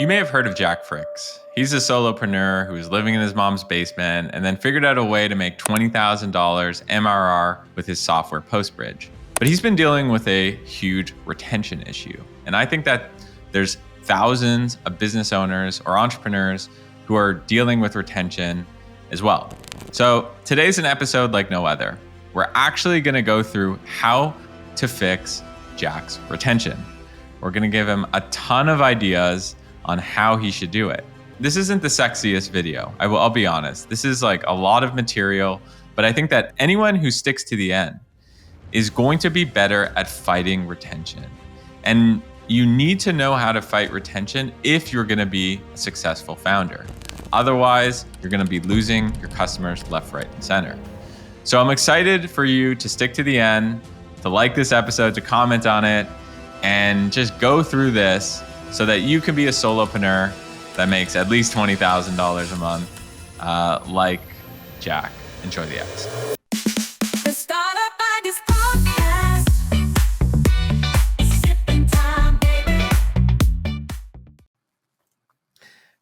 You may have heard of Jack Friks. He's a solopreneur who was living in his mom's basement and then figured out a way to make $20,000 MRR with his software PostBridge. But he's been dealing with a huge retention issue. And I think that there's thousands of business owners or entrepreneurs who are dealing with retention as well. So today's an episode like no other. We're actually going to go through how to fix Jack's retention. We're going to give him a ton of ideas on how he should do it. This isn't the sexiest video. I'll be honest. This is like a lot of material, but I think that anyone who sticks to the end is going to be better at fighting retention. And you need to know how to fight retention if you're going to be a successful founder. Otherwise, you're going to be losing your customers left, right, and center. So I'm excited for you to stick to the end, to like this episode, to comment on it, and just go through this so that you can be a solopreneur that makes at least $20,000 a month, like Jack. Enjoy the episode.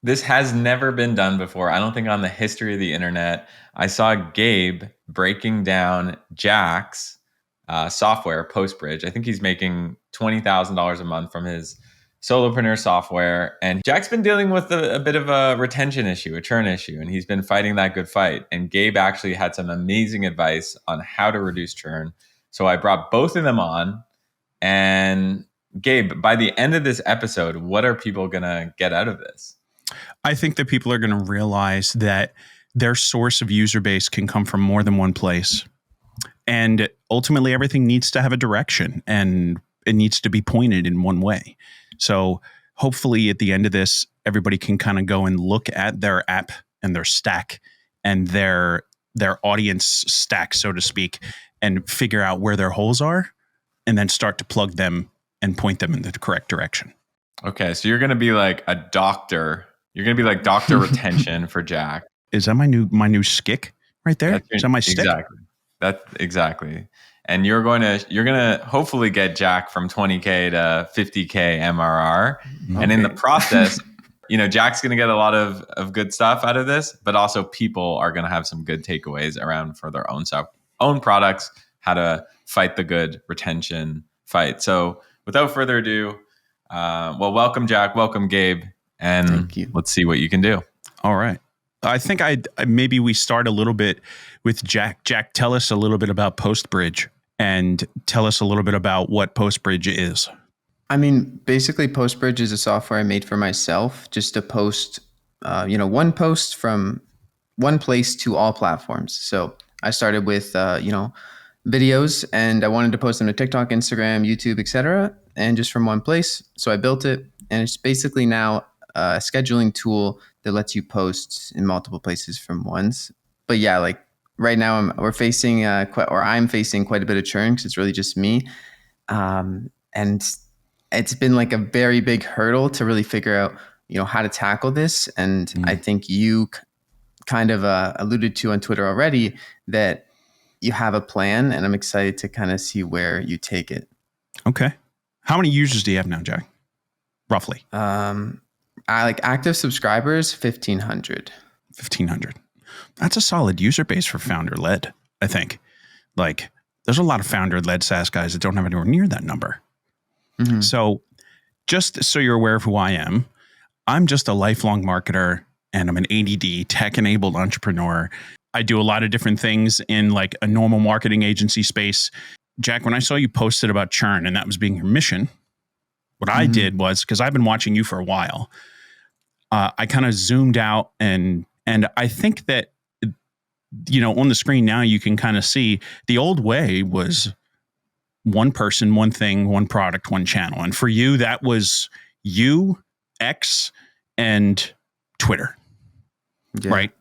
This has never been done before. I don't think on the history of the internet. I saw Gabe breaking down Jack's software, PostBridge. I think he's making $20,000 a month from his solopreneur software. And Jack's been dealing with a bit of a retention issue, a churn issue, and he's been fighting that good fight. And Gabe actually had some amazing advice on how to reduce churn. So I brought both of them on. And Gabe, by the end of this episode, what are people going to get out of this? I think that people are going to realize that their source of user base can come from more than one place. And ultimately, everything needs to have a direction and it needs to be pointed in one way. So hopefully at the end of this, everybody can kind of go and look at their app and their stack and their audience stack, so to speak, and figure out where their holes are and then start to plug them and point them in the correct direction. Okay, so you're going to be like a doctor. You're going to be like Dr. Retention for Jack. Is that my new skick right there? Is that my stick? Exactly. And you're going to hopefully get Jack from 20K to 50K MRR. Okay. And in the process, Jack's going to get a lot of good stuff out of this, but also people are going to have some good takeaways around for their own products, how to fight the good retention fight. So without further ado, welcome Jack, welcome Gabe, and let's see what you can do. All right. I think maybe we start a little bit with Jack. Jack, tell us a little bit about PostBridge and tell us a little bit about what PostBridge is. I mean, basically PostBridge is a software I made for myself just to post, one post from one place to all platforms. So I started with, videos and I wanted to post them to TikTok, Instagram, YouTube, etc. And just from one place. So I built it and it's basically now a scheduling tool that lets you post in multiple places from once. But yeah, like right now I'm facing quite a bit of churn because it's really just me. And it's been like a very big hurdle to really figure out, how to tackle this. And I think you kind of alluded to on Twitter already that you have a plan, and I'm excited to kind of see where you take it. Okay. How many users do you have now, Jack? Roughly. I like active subscribers, 1,500. 1,500. That's a solid user base for founder-led, I think. Like, there's a lot of founder-led SaaS guys that don't have anywhere near that number. Mm-hmm. So just so you're aware of who I am, I'm just a lifelong marketer and I'm an ADD tech-enabled entrepreneur. I do a lot of different things in like a normal marketing agency space. Jack, when I saw you posted about churn and that was being your mission, what I did was, because I've been watching you for a while, I kind of zoomed out and I think that, on the screen now you can kind of see the old way was one person, one thing, one product, one channel. And for you, that was you, X, and Twitter, right?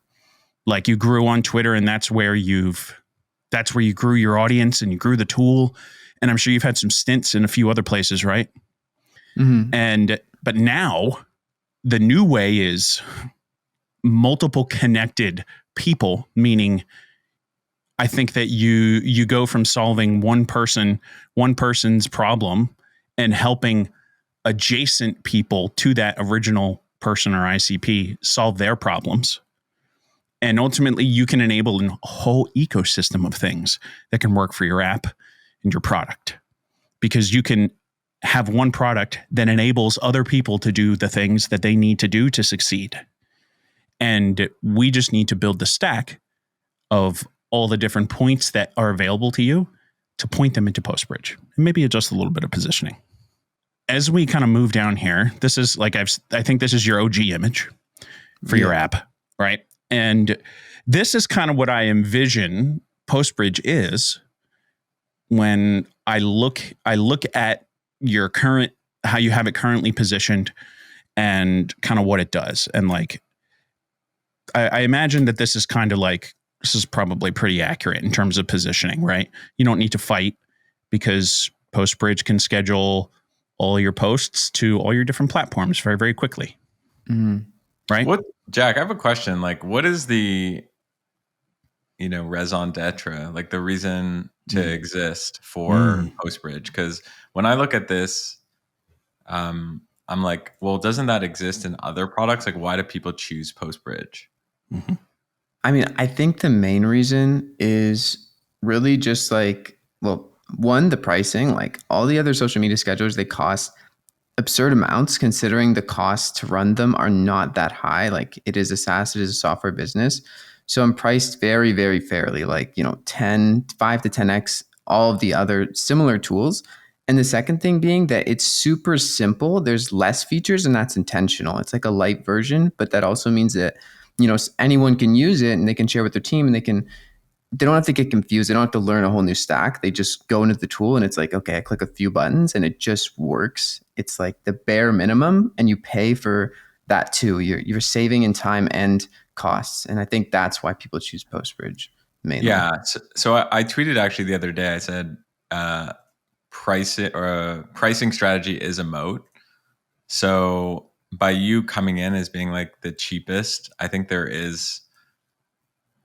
Like you grew on Twitter and that's where you grew your audience and you grew the tool. And I'm sure you've had some stints in a few other places, right? Mm-hmm. But now the new way is multiple connected people, meaning I think that you go from solving one person's problem and helping adjacent people to that original person or ICP solve their problems. And ultimately, you can enable a whole ecosystem of things that can work for your app and your product, because you can have one product that enables other people to do the things that they need to do to succeed. And we just need to build the stack of all the different points that are available to you to point them into PostBridge, and maybe adjust a little bit of positioning. As we kind of move down here, this is like, I think this is your OG image for your app, right? And this is kind of what I envision PostBridge is when I look at your current, how you have it currently positioned and kind of what it does. And like, I imagine that this is kind of like, this is probably pretty accurate in terms of positioning, right? You don't need to fight because PostBridge can schedule all your posts to all your different platforms very, very quickly. Right? Jack, I have a question. Like, what is the, raison d'etre, like the reason to exist for PostBridge? Because when I look at this, I'm like, well, doesn't that exist in other products? Like, why do people choose PostBridge? Mm-hmm. I mean, I think the main reason is really just like, well, one, the pricing. Like all the other social media schedulers, they cost absurd amounts considering the costs to run them are not that high. Like it is a SaaS, it is a software business. So I'm priced very, very fairly, like, 5 to 10x all of the other similar tools. And the second thing being that it's super simple. There's less features and that's intentional. It's like a light version, but that also means that, anyone can use it and they can share with their team and they don't have to get confused. They don't have to learn a whole new stack. They just go into the tool and it's like, okay, I click a few buttons and it just works. It's like the bare minimum and you pay for that too. You're saving in time and costs. And I think that's why people choose PostBridge mainly. Yeah. So I tweeted actually the other day, I said, pricing strategy is a moat. So by you coming in as being like the cheapest, I think there is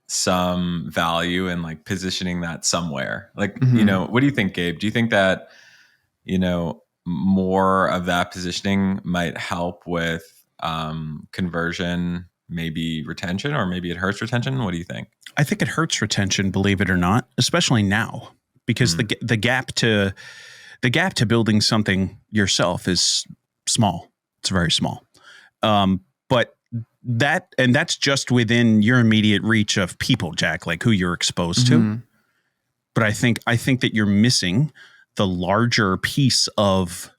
some value in like positioning that somewhere. Like, what do you think, Gabe? Do you think that, more of that positioning might help with conversion, maybe retention, or maybe it hurts retention? What do you think? I think it hurts retention, believe it or not, especially now, because the gap to building something yourself is small. It's very small. But that's just within your immediate reach of people, Jack, like who you're exposed to. But I think that you're missing the larger piece of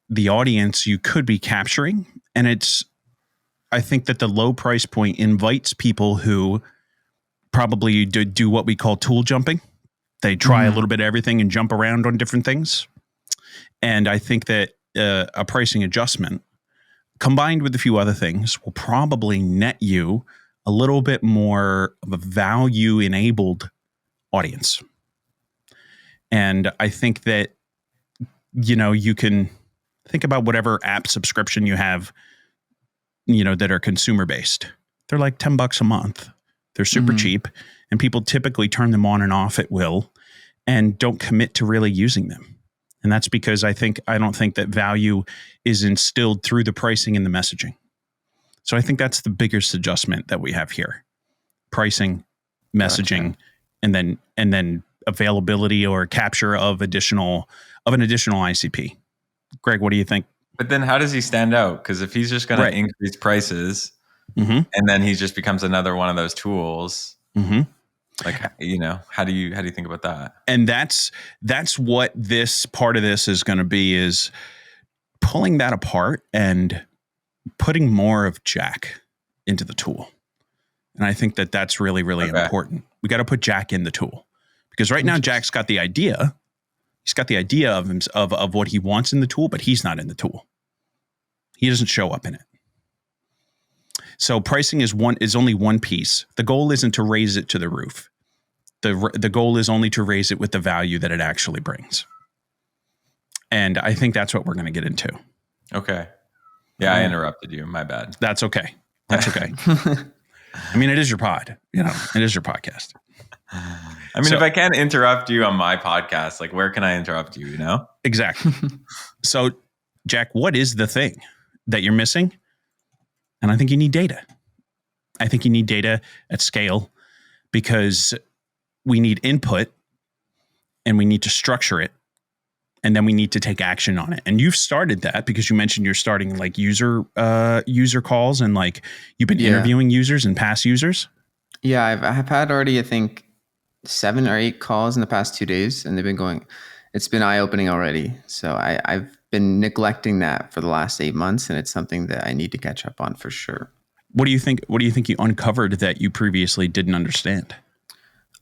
the audience you could be capturing. And I think that the low price point invites people who probably do what we call tool jumping. They try a little bit of everything and jump around on different things. And I think that a pricing adjustment combined with a few other things will probably net you a little bit more of a value-enabled audience. And I think that, you can think about whatever app subscription you have, that are consumer-based. They're like $10 a month. They're super cheap, and people typically turn them on and off at will and don't commit to really using them. And that's because I don't think that value is instilled through the pricing and the messaging. So I think that's the biggest adjustment that we have here. Pricing, messaging, Gotcha. and then availability or capture of an additional ICP. Greg, what do you think? But then how does he stand out? Because if he's just going to increase prices and then he just becomes another one of those tools, like, how do you think about that? And that's what this part of this is going to be, is pulling that apart and putting more of Jack into the tool. And I think that that's really, really important. We got to put Jack in the tool, because right now Jack's got the idea. He's got the idea of what he wants in the tool, but he's not in the tool. He doesn't show up in it. So pricing is only one piece. The goal isn't to raise it to the roof. The goal is only to raise it with the value that it actually brings. And I think that's what we're going to get into. Okay. Yeah, I interrupted you. My bad. That's okay. That's okay. I mean, it is your pod. It is your podcast. I mean, if I can't interrupt you on my podcast, like, where can I interrupt you, Exactly. So, Jack, what is the thing that you're missing And I think you need data. I think you need data at scale because we need input and we need to structure it. And then we need to take action on it. And you've started that because you mentioned you're starting like user calls and like you've been interviewing users and past users. Yeah, I've had already, I think, 7 or 8 calls in the past 2 days, and they've been going. It's been eye-opening already. So I've been neglecting that for the last 8 months, and it's something that I need to catch up on for sure. What do you think? What do you think you uncovered that you previously didn't understand?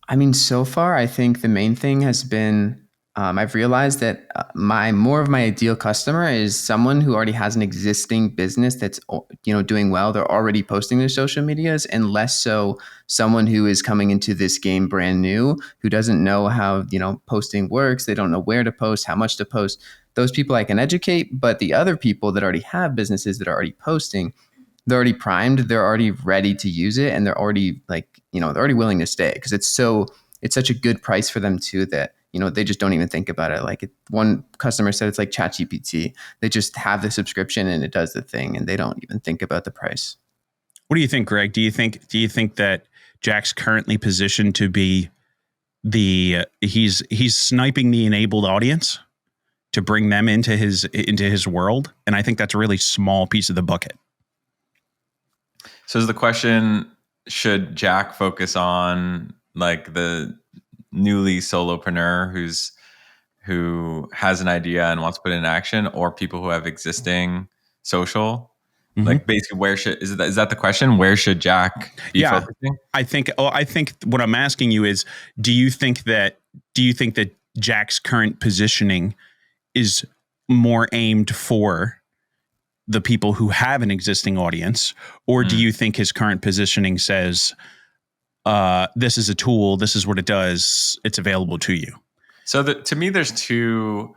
I mean, so far, I think the main thing has been I've realized that more of my ideal customer is someone who already has an existing business that's doing well. They're already posting their social medias, and less so someone who is coming into this game brand new, who doesn't know how posting works. They don't know where to post, how much to post. Those people I can educate, but the other people that already have businesses that are already posting, they're already primed, they're already ready to use it, and they're already they're already willing to stay because it's such a good price for them too that they just don't even think about it. Like one customer said, it's like ChatGPT. They just have the subscription and it does the thing, and they don't even think about the price. What do you think, Greg? Do you think that Jack's currently positioned to be he's sniping the enabled audience to bring them into his world? And I think that's a really small piece of the bucket. So is the question, should Jack focus on like the newly solopreneur who has an idea and wants to put it in action, or people who have existing social? Mm-hmm. Like basically, is that the question? Where should Jack be focusing? I think what I'm asking you is, do you think that Jack's current positioning is more aimed for the people who have an existing audience, or do you think his current positioning says, this is a tool, this is what it does, it's available to you? So to me, there's two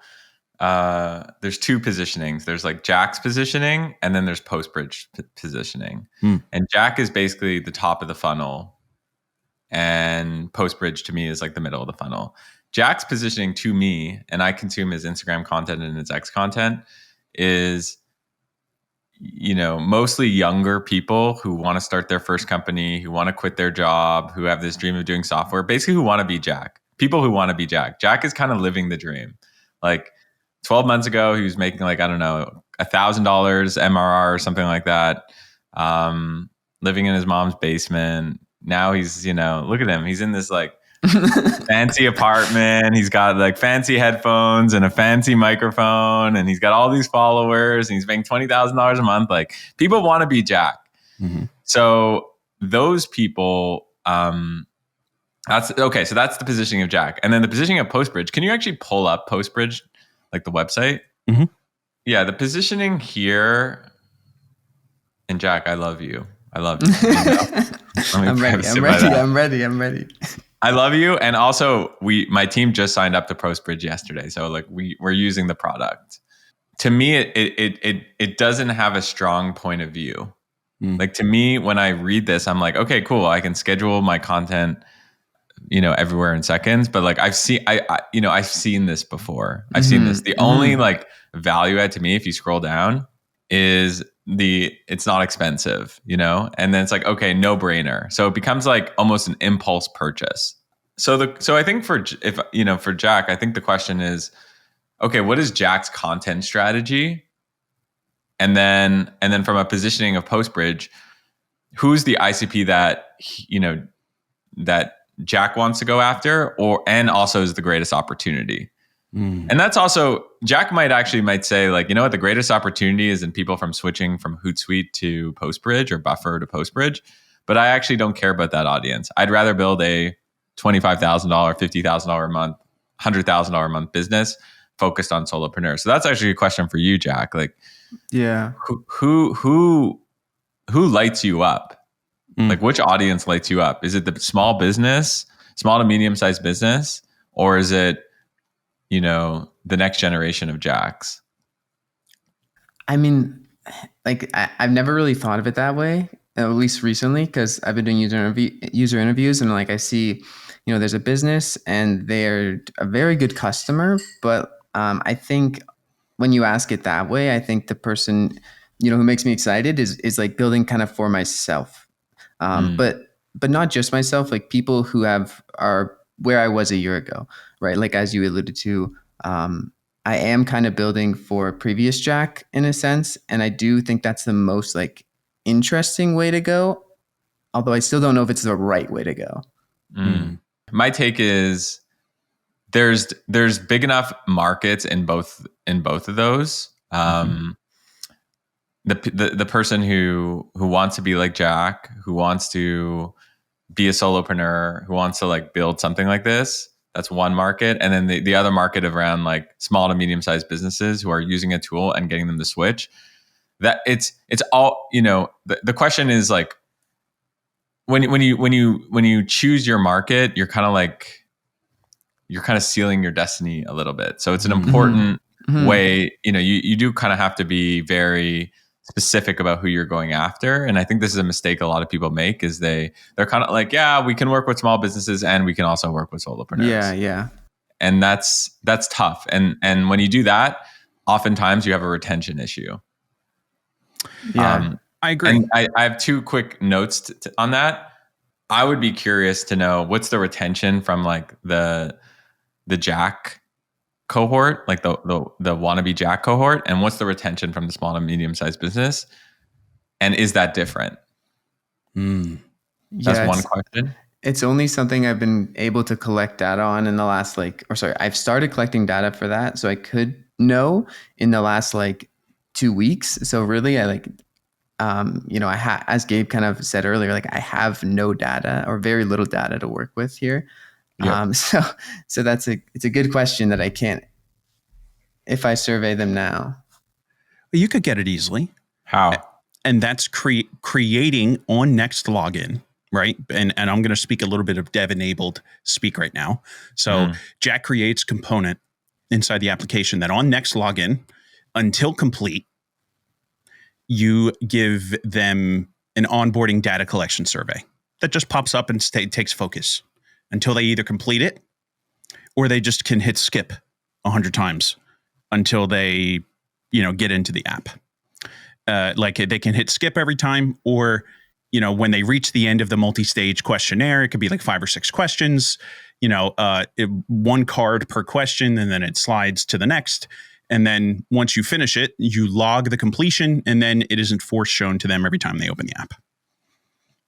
positionings. There's like Jack's positioning, and then there's PostBridge positioning. And Jack is basically the top of the funnel, and PostBridge to me is like the middle of the funnel. Jack's positioning to me, and I consume his Instagram content and his X content, is mostly younger people who want to start their first company, who want to quit their job, who have this dream of doing software, basically who want to be Jack. People who want to be Jack. Jack is kind of living the dream. Like 12 months ago, he was making like, I don't know, $1,000 MRR or something like that, living in his mom's basement. Now he's, look at him. He's in this like fancy apartment. He's got like fancy headphones and a fancy microphone, and he's got all these followers, and he's making $20,000 a month. Like people want to be Jack. Mm-hmm. So those people, that's okay. So that's the positioning of Jack, and then the positioning of PostBridge. Can you actually pull up PostBridge, like the website? Mm-hmm. Yeah, the positioning here. And Jack, I love you. I love you. I'm ready. I love you. And also my team just signed up to PostBridge yesterday. So like we're using the product. To me, it doesn't have a strong point of view. Like to me, when I read this, I'm like, okay, cool. I can schedule my content, everywhere in seconds. But like I've seen this before. I've seen this. The only like value add to me, if you scroll down, is it's not expensive, and then it's like, okay, no brainer. So it becomes like almost an impulse purchase. So I think for Jack, I think the question is, okay, what is Jack's content strategy? And then from a positioning of PostBridge, who's the ICP that that Jack wants to go after, and also is the greatest opportunity? And that's also, Jack might say like, what, the greatest opportunity is in people from switching from Hootsuite to PostBridge or Buffer to PostBridge. But I actually don't care about that audience. I'd rather build a $25,000, $50,000 a month, $100,000 a month business focused on solopreneurs. So that's actually a question for you, Jack. Like, yeah, who lights you up? Like, which audience lights you up? Is it the small to medium-sized business, or is it the next generation of Jacks? I mean, like I've never really thought of it that way, at least recently, because I've been doing user interviews, and like I see, there's a business and they're a very good customer, but I think when you ask it that way, I think the person who makes me excited is like building kind of for myself. But not just myself, like people who are where I was a year ago, right? Like, as you alluded to, I am kind of building for previous Jack in a sense. And I do think that's the most like interesting way to go. Although I still don't know if it's the right way to go. My take is there's big enough markets in both of those. The person who wants to be like Jack, who wants to be a solopreneur, who wants to like build something like this, that's one market. And then the other market around like small to medium sized businesses who are using a tool and getting them to switch. That it's all, the question is like, when you choose your market, you're kind of sealing your destiny a little bit. So it's an important way, you do kind of have to be very specific about who you're going after. And I think this is a mistake a lot of people make is they're kind of like, yeah, we can work with small businesses and we can also work with solopreneurs. Yeah. And that's tough. And when you do that, oftentimes you have a retention issue. Yeah, I agree. And I have two quick notes on that. I would be curious to know what's the retention from like the Jack cohort, like the wannabe Jack cohort, and what's the retention from the small to medium sized business, and is that different? That's one question. It's only something I've been able to collect data on in the last I've started collecting data for that, so I could know in the last 2 weeks. So really, I as Gabe kind of said earlier, I have no data or very little data to work with here. Yep. So it's a good question that I can't, if I survey them now. You could get it easily. How? And that's creating on next login, right? And I'm going to speak a little bit of dev-enabled speak right now. So Jack creates component inside the application that on next login until complete, you give them an onboarding data collection survey that just pops up and takes focus until they either complete it or they just can hit skip 100 times until they, get into the app. They can hit skip every time, or, when they reach the end of the multi-stage questionnaire, it could be 5 or 6 questions, one card per question, and then it slides to the next. And then once you finish it, you log the completion, and then it isn't force shown to them every time they open the app.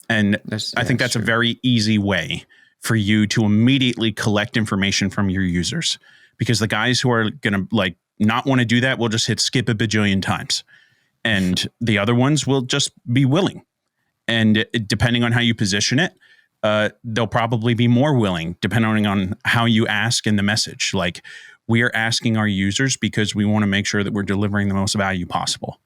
And I think that's a very easy way for you to immediately collect information from your users, because the guys who are going to not want to do that will just hit skip a bajillion times. And the other ones will just be willing. And depending on how you position it, they'll probably be more willing, depending on how you ask in the message. We are asking our users because we want to make sure that we're delivering the most value possible.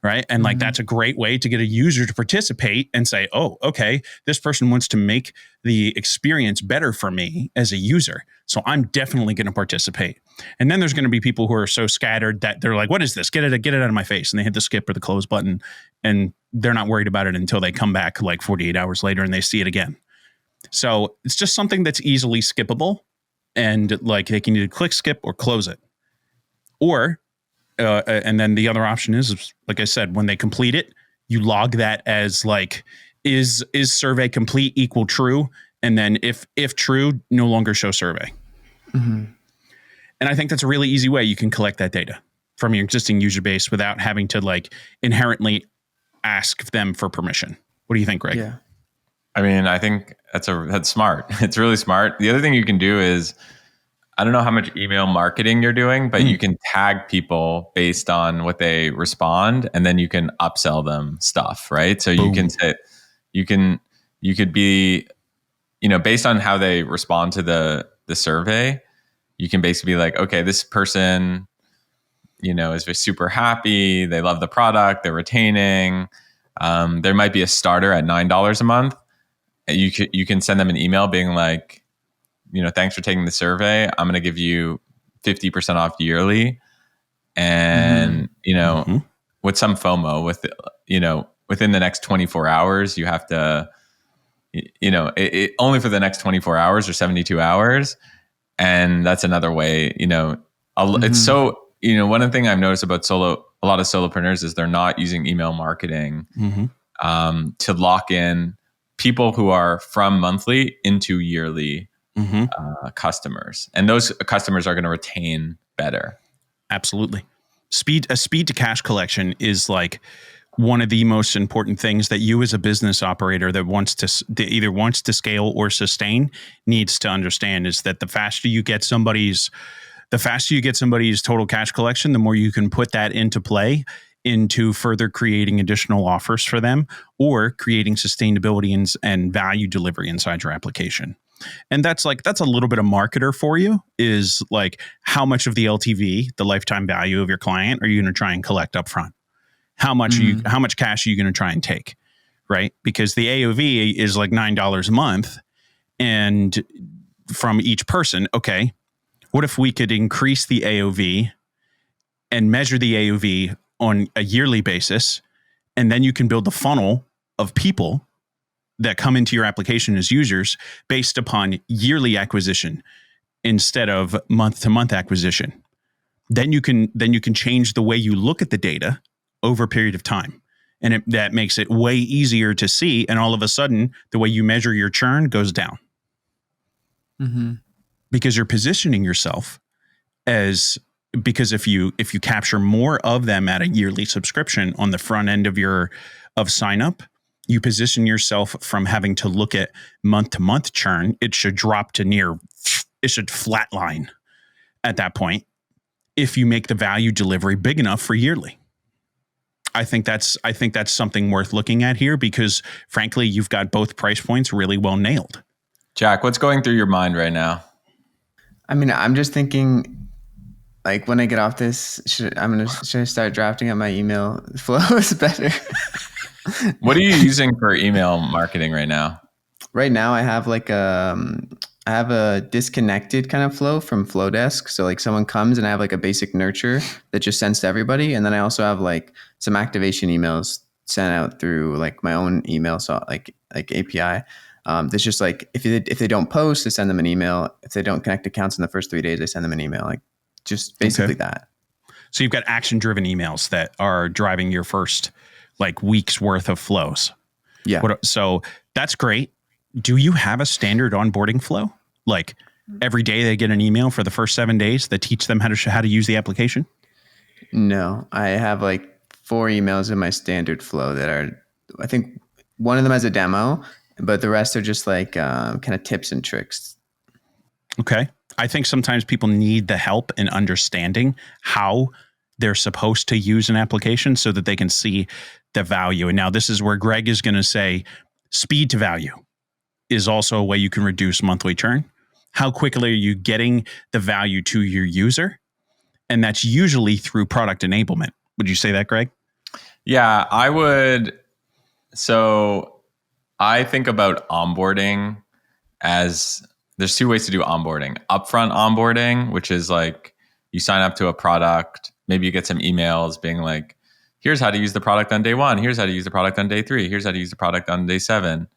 Right. And that's a great way to get a user to participate and say, oh, okay, this person wants to make the experience better for me as a user. So I'm definitely going to participate. And then there's going to be people who are so scattered that they're like, what is this? Get it out of my face. And they hit the skip or the close button, and they're not worried about it until they come back 48 hours later and they see it again. So it's just something that's easily skippable, and they can either click skip or close it. Or and then the other option is, like I said, when they complete it, you log that as is survey complete equal true? And then if true, no longer show survey. And I think that's a really easy way you can collect that data from your existing user base without having to inherently ask them for permission. What do you think, Greg? Yeah. I mean, I think that's smart. It's really smart. The other thing you can do is, I don't know how much email marketing you're doing, but you can tag people based on what they respond, and then you can upsell them stuff, right? So you can say, you could be, based on how they respond to the survey, you can basically be like, okay, this person, is super happy. They love the product. They're retaining. There might be a starter at $9 a month. You can send them an email being like, thanks for taking the survey. I'm going to give you 50% off yearly. And, with some FOMO within the next 24 hours, you have to, only for the next 24 hours or 72 hours. And that's another way, it's so, one of the things I've noticed about a lot of solopreneurs is they're not using email marketing to lock in people who are from monthly into yearly customers. And those customers are going to retain better. Absolutely. A speed to cash collection is like one of the most important things that you as a business operator that either wants to scale or sustain needs to understand, is that the faster you get somebody's total cash collection, the more you can put that into play into further creating additional offers for them or creating sustainability and value delivery inside your application. And that's a little bit of marketer for you, is like, how much of the LTV, the lifetime value of your client, are you going to try and collect up front? How much cash are you going to try and take? Right? Because the AOV is like $9 a month, and from each person. Okay, what if we could increase the AOV and measure the AOV on a yearly basis, and then you can build the funnel of people that come into your application as users based upon yearly acquisition instead of month-to-month acquisition. Then you can change the way you look at the data over a period of time. And that makes it way easier to see. And all of a sudden, the way you measure your churn goes down. Because you're positioning yourself because if you capture more of them at a yearly subscription on the front end of sign up, you position yourself from having to look at month-to-month churn. It should drop to it should flatline at that point if you make the value delivery big enough for yearly. I think that's something worth looking at here, because frankly, you've got both price points really well nailed. Jack, what's going through your mind right now? I mean, I'm just thinking, like, when I get off this, should I start drafting up my email flows better? What are you using for email marketing right now? Right now, I have I have a disconnected kind of flow from Flowdesk. So like someone comes and I have like a basic nurture that just sends to everybody, and then I also have like some activation emails sent out through like my own email, so like API. That's just like if they don't post, I send them an email. If they don't connect accounts in the first 3 days, I send them an email. Like just basically that. So you've got action-driven emails that are driving your first like week's worth of flows. Yeah. So that's great. Do you have a standard onboarding flow? Like every day they get an email for the first 7 days that teach them how to use the application? No, I have like 4 emails in my standard flow that are, I think one of them has a demo, but the rest are just like kind of tips and tricks. Okay. I think sometimes people need the help in understanding how they're supposed to use an application so that they can see the value. And now this is where Greg is going to say speed to value is also a way you can reduce monthly churn. How quickly are you getting the value to your user? And that's usually through product enablement. Would you say that, Greg? Yeah, I would. So I think about onboarding as there's 2 ways to do onboarding. Upfront onboarding, which is like you sign up to a product, maybe you get some emails being like, here's how to use the product on day 1. Here's how to use the product on day 3. Here's how to use the product on day 7.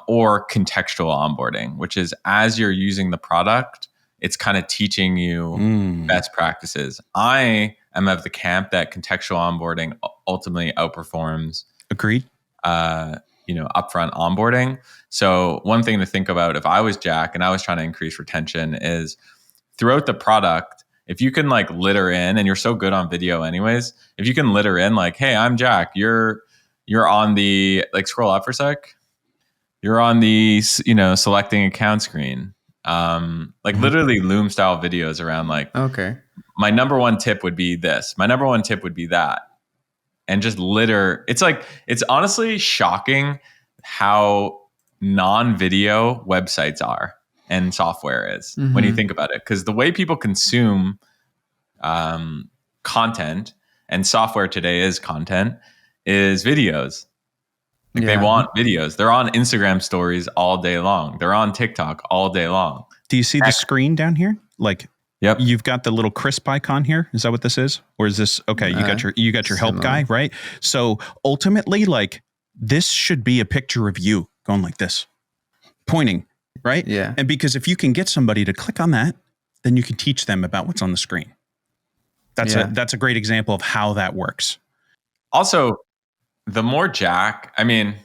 Or contextual onboarding, which is as you're using the product, it's kind of teaching you best practices. I am of the camp that contextual onboarding ultimately outperforms. Agreed. Upfront onboarding. So one thing to think about if I was Jack and I was trying to increase retention is throughout the product, if you can like litter in, and you're so good on video anyways, if you can litter in like, hey, I'm Jack, you're on the, like scroll up for a sec. You're on the, selecting account screen. Literally Loom style videos around like, okay, my number one tip would be this. My number one tip would be that. And just litter. It's honestly shocking how non-video websites are and software is when you think about it. Because the way people consume content, and software today is content, is videos. They want videos. They're on Instagram stories all day long. They're on TikTok all day long. Do you see the screen down here? Like, yep. You've got the little crisp icon here. Is that what this is? Or is this, okay, you got your help guy, right? So ultimately, like, this should be a picture of you going like this, pointing, right? Yeah. And because if you can get somebody to click on that, then you can teach them about what's on the screen. That's a great example of how that works. Also, the more Jack, I mean,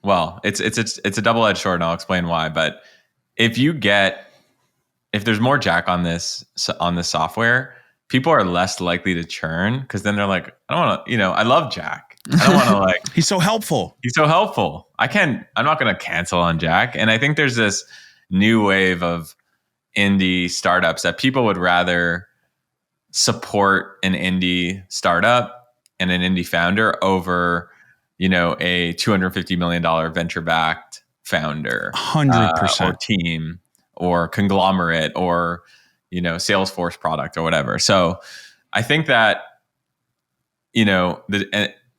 well, it's a double-edged sword, and I'll explain why. But if there's more Jack on this software, people are less likely to churn, because then they're like, I don't want to, I love Jack. I don't want to like. He's so helpful. I'm not going to cancel on Jack. And I think there's this new wave of indie startups that people would rather support an indie startup and an indie founder over, a $250 million venture-backed founder, 100%, or team, or conglomerate, or Salesforce product, or whatever. So I think that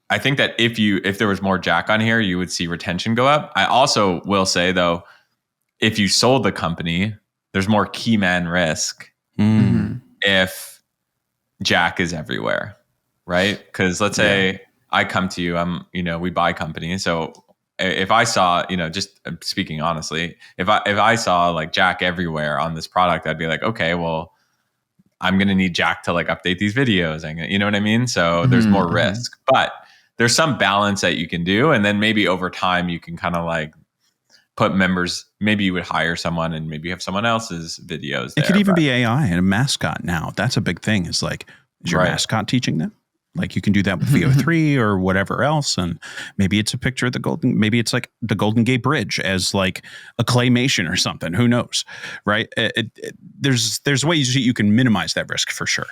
I think that if there was more Jack on here, you would see retention go up. I also will say, though, if you sold the company, there's more key man risk if Jack is everywhere, right? Because let's say I come to you, we buy companies. So if I saw, just speaking honestly, if I saw like Jack everywhere on this product, I'd be like, okay, well, I'm going to need Jack to like update these videos. You know what I mean? So there's more risk, but there's some balance that you can do. And then maybe over time you can kind of like put members, maybe you would hire someone and maybe you have someone else's videos. It could even be AI and a mascot now. That's a big thing. Is like, is your mascot teaching them? Like you can do that with VO3 or whatever else. And maybe it's a picture of maybe it's like the Golden Gate Bridge as like a claymation or something. Who knows? Right. There's ways that you can minimize that risk for sure.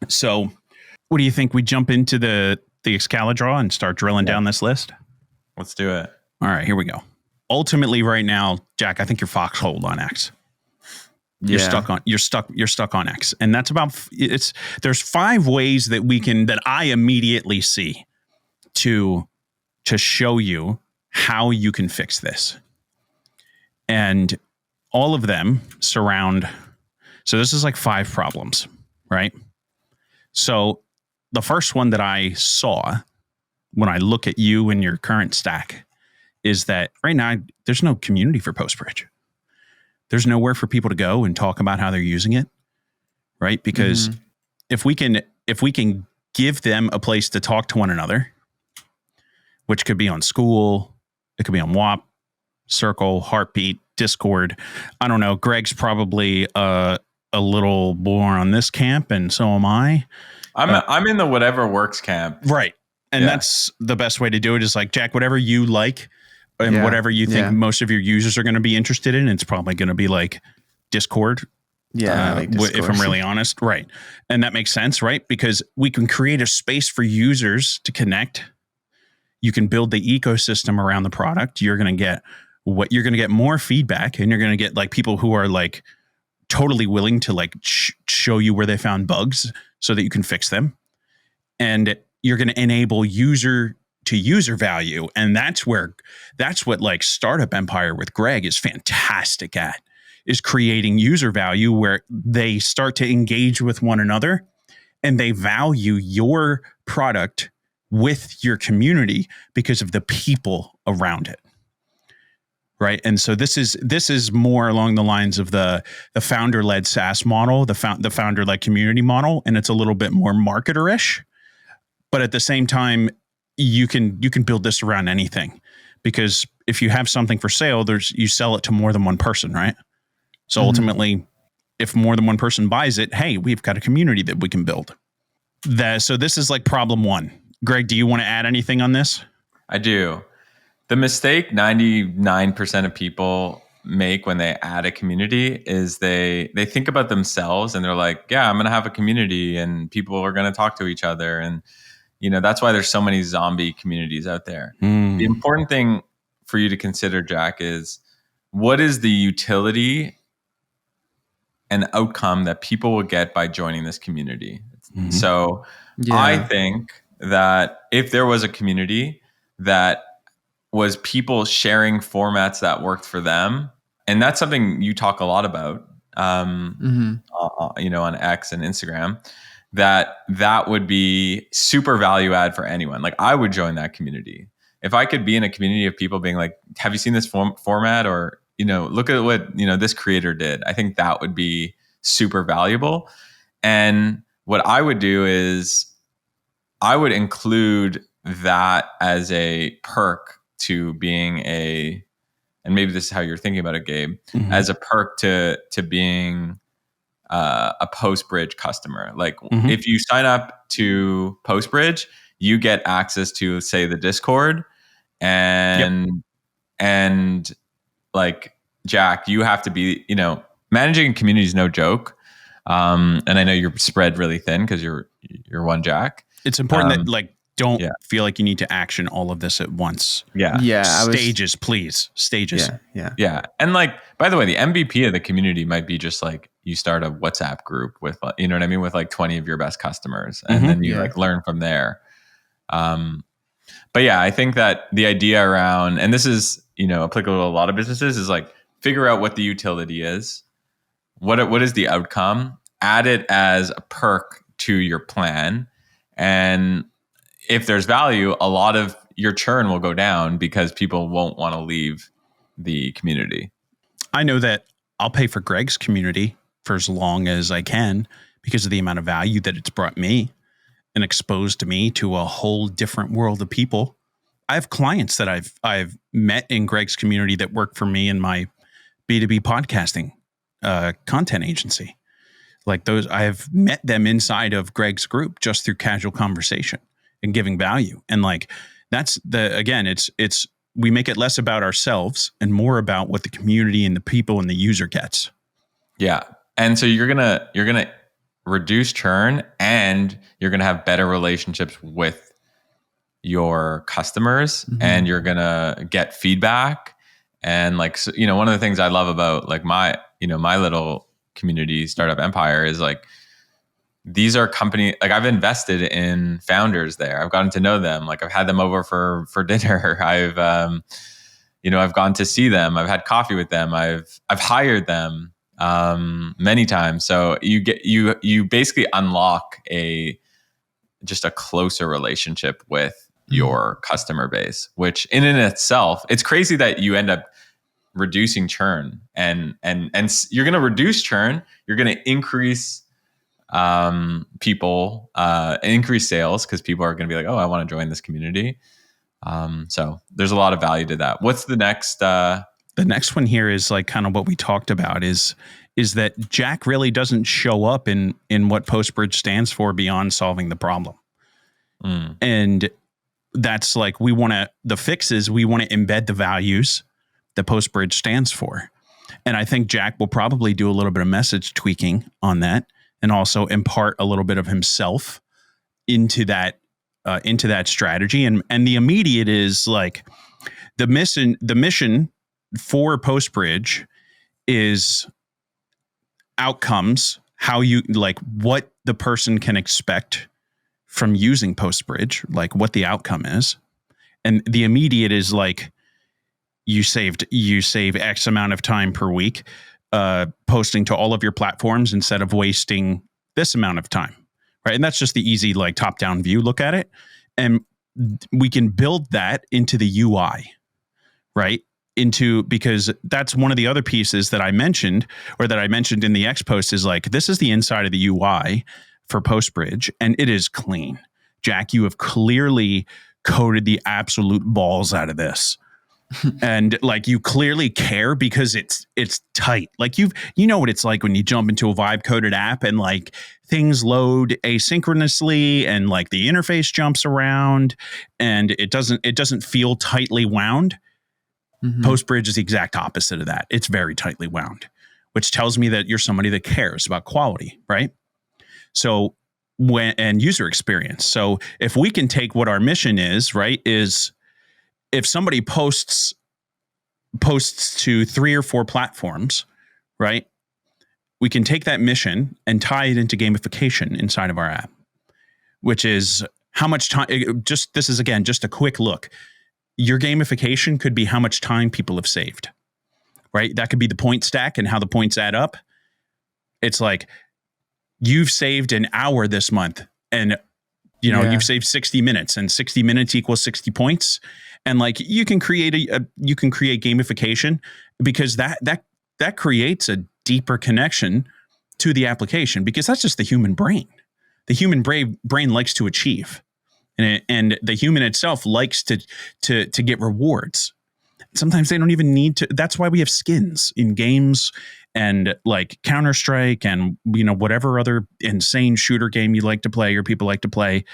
So what do you think? We jump into the Excalidraw and start drilling down this list? Let's do it. All right, here we go. Ultimately right now, Jack, I think you're foxholed on X. You're stuck on X. And that's there's 5 ways that I immediately see to show you how you can fix this. And all of them surround, so this is like 5 problems, right? So the first one that I saw when I look at you and your current stack is that right now there's no community for PostBridge. There's nowhere for people to go and talk about how they're using it, right? Because if we can give them a place to talk to one another, which could be on School, it could be on WAP, Circle, Heartbeat, Discord. I don't know. Greg's probably a little more on this camp, and so am I. I'm in the whatever works camp, right? And that's the best way to do it. Is like, Jack, whatever you like. And whatever you think most of your users are going to be interested in, it's probably going to be like Discord. Like Discord. If I'm really honest. Right. And that makes sense, right? Because we can create a space for users to connect. You can build the ecosystem around the product. You're going to get more feedback, and you're going to get like people who are like totally willing to like show you where they found bugs so that you can fix them. And you're going to enable user value. And that's what like Startup Empire with Greg is fantastic at, is creating user value where they start to engage with one another and they value your product with your community because of the people around it. Right. And so this is more along the lines of the founder-led SaaS model, the founder-led community model. And it's a little bit more marketer-ish, but at the same time, you can build this around anything, because if you have something for sale, you sell it to more than one person, right? So ultimately, if more than one person buys it, hey, we've got a community that we can build. So this is like problem 1. Greg, do you want to add anything on this? I do. The mistake 99% of people make when they add a community is they think about themselves and they're like, yeah, I'm going to have a community and people are going to talk to each other. And that's why there's so many zombie communities out there. The important thing for you to consider, Jack, is what is the utility and outcome that people will get by joining this community? So I think that if there was a community that was people sharing formats that worked for them, and that's something you talk a lot about, on X and Instagram, that would be super value add for anyone. Like I would join that community. If I could be in a community of people being like, have you seen this format? Or, look at what, this creator did. I think that would be super valuable. And what I would do is I would include that as a perk to being and maybe this is how you're thinking about it, Gabe, as a perk to being a PostBridge customer. Like if you sign up to PostBridge, you get access to, say, the Discord, and like Jack, you have to be, managing a community is no joke. And I know you're spread really thin because you're one Jack. It's important that don't feel like you need to action all of this at once. Stages, please. Stages. Yeah. And like, by the way, the MVP of the community might be just like you start a WhatsApp group with, you know what I mean? With like 20 of your best customers, and then you like learn from there. But yeah, I think that the idea around, and this is, applicable to a lot of businesses, is like figure out what the utility is. What is the outcome? Add it as a perk to your plan. And if there's value, a lot of your churn will go down because people won't want to leave the community. I know that I'll pay for Greg's community for as long as I can because of the amount of value that it's brought me and exposed me to a whole different world of people. I have clients that I've met in Greg's community that work for me in my B2B podcasting content agency. Like those, I have met them inside of Greg's group just through casual conversation and giving value. And like, that's it's we make it less about ourselves and more about what the community and the people and the user gets. Yeah. And so you're going to reduce churn, and you're going to have better relationships with your customers, and you're going to get feedback. And like, so, one of the things I love about like my little community startup empire is like, these are company, like I've invested in founders there. I've gotten to know them. Like I've had them over for dinner. I've gone to see them. I've had coffee with them. I've hired them many times. So you basically unlock just a closer relationship with your customer base, which in itself, it's crazy that you end up reducing churn, and you're going to reduce churn. You're going to increase increase sales, because people are going to be like, oh, I want to join this community. So there's a lot of value to that. What's the next? The next one here is like kind of what we talked about is that Jack really doesn't show up in what PostBridge stands for beyond solving the problem. And that's like, we want to embed the values that PostBridge stands for. And I think Jack will probably do a little bit of message tweaking on that, and also impart a little bit of himself into that strategy. And the immediate is like the mission for PostBridge is outcomes, how you like what the person can expect from using PostBridge, like what the outcome is. And the immediate is like, you save X amount of time per week posting to all of your platforms instead of wasting this amount of time, right? And that's just the easy like top-down view look at it. And we can build that into the UI, right? Because that's one of the other pieces that I mentioned, or that I mentioned in the X post, is like, this is the inside of the UI for PostBridge, and it is clean. Jack, you have clearly coded the absolute balls out of this. And like, you clearly care because it's tight. Like you know what it's like when you jump into a vibe coded app and like things load asynchronously and like the interface jumps around and it doesn't feel tightly wound. PostBridge is the exact opposite of that. It's very tightly wound, which tells me that you're somebody that cares about quality, right? So and user experience. So if we can take what our mission is, right, is if somebody posts to 3 or 4 platforms, right, we can take that mission and tie it into gamification inside of our app, which is how much time. This is again just a quick look. Your gamification could be how much time people have saved, right? That could be the point stack and how the points add up. It's like, you've saved an hour this month, and you've saved 60 minutes, and 60 minutes equals 60 points. And like, you can create gamification, because that creates a deeper connection to the application, because that's just the human brain. The human brain likes to achieve, and the human itself likes to get rewards. Sometimes they don't even need to. That's why we have skins in games and like Counter-Strike and, you know, whatever other insane shooter game you like to play or people like to play.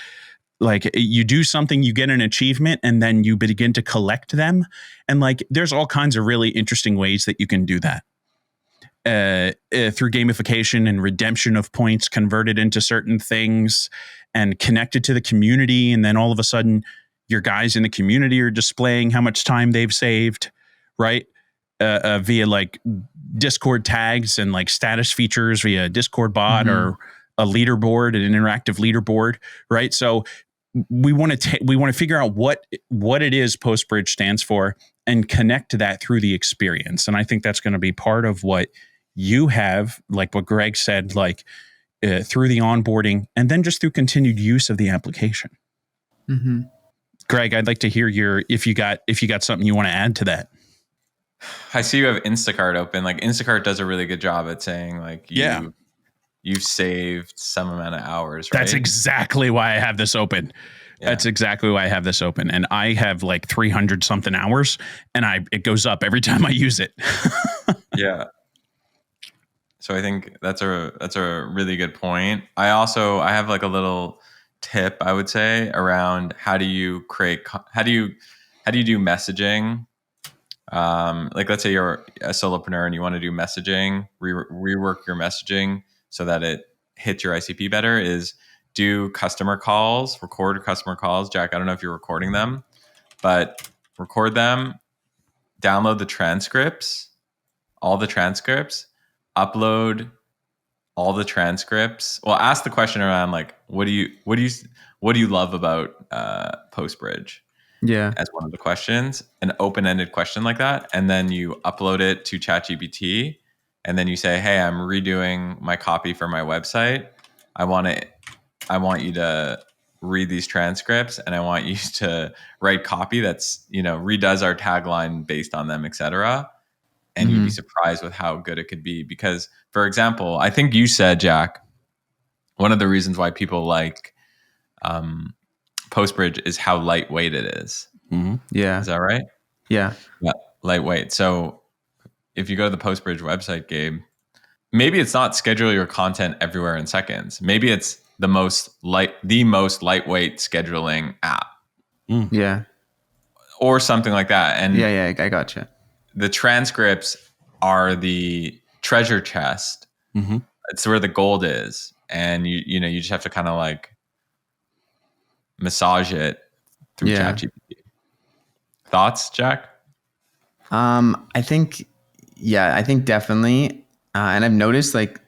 Like, you do something, you get an achievement, and then you begin to collect them. And like, there's all kinds of really interesting ways that you can do that. Through gamification and redemption of points converted into certain things and connected to the community. And then all of a sudden, your guys in the community are displaying how much time they've saved, right? Via like Discord tags and like status features via a Discord bot or a leaderboard, an interactive leaderboard, right? So we want to figure out what it is PostBridge stands for and connect to that through the experience. And I think that's going to be part of what you have, like what Greg said, like through the onboarding and then just through continued use of the application. Mm-hmm. Greg, I'd like to hear if you got something you want to add to that. I see you have Instacart open. Like, Instacart does a really good job at saying like you've saved some amount of hours, right? That's exactly why I have this open. Yeah. That's exactly why I have this open. And I have like 300 something hours, and it goes up every time I use it. Yeah. So I think that's a really good point. I have like a little tip, I would say, around how do you do messaging? Like, let's say you're a solopreneur and you want to do messaging, rework your messaging so that it hits your ICP better, is do record customer calls. Jack, I don't know if you're recording them, but record them, download the transcripts, all the transcripts, upload all the transcripts. Well, ask the question around like, what do you love about PostBridge? Yeah. As one of the questions, an open-ended question like that. And then you upload it to ChatGPT, and then you say, hey, I'm redoing my copy for my website. I want you to read these transcripts, and I want you to write copy that's, you know, redoes our tagline based on them, etc. And you'd be surprised with how good it could be. Because, for example, I think you said, Jack, one of the reasons why people like PostBridge is how lightweight it is. Mm-hmm. Yeah. Is that right? Yeah. Yeah. Lightweight. So if you go to the PostBridge website, Gabe, maybe it's not schedule your content everywhere in seconds. Maybe it's the most lightweight scheduling app. Yeah. Or something like that. And yeah, I gotcha. The transcripts are the treasure chest. Mm-hmm. It's where the gold is. And you just have to kind of like massage it through ChatGPT. Thoughts, Jack? I think definitely. And I've noticed like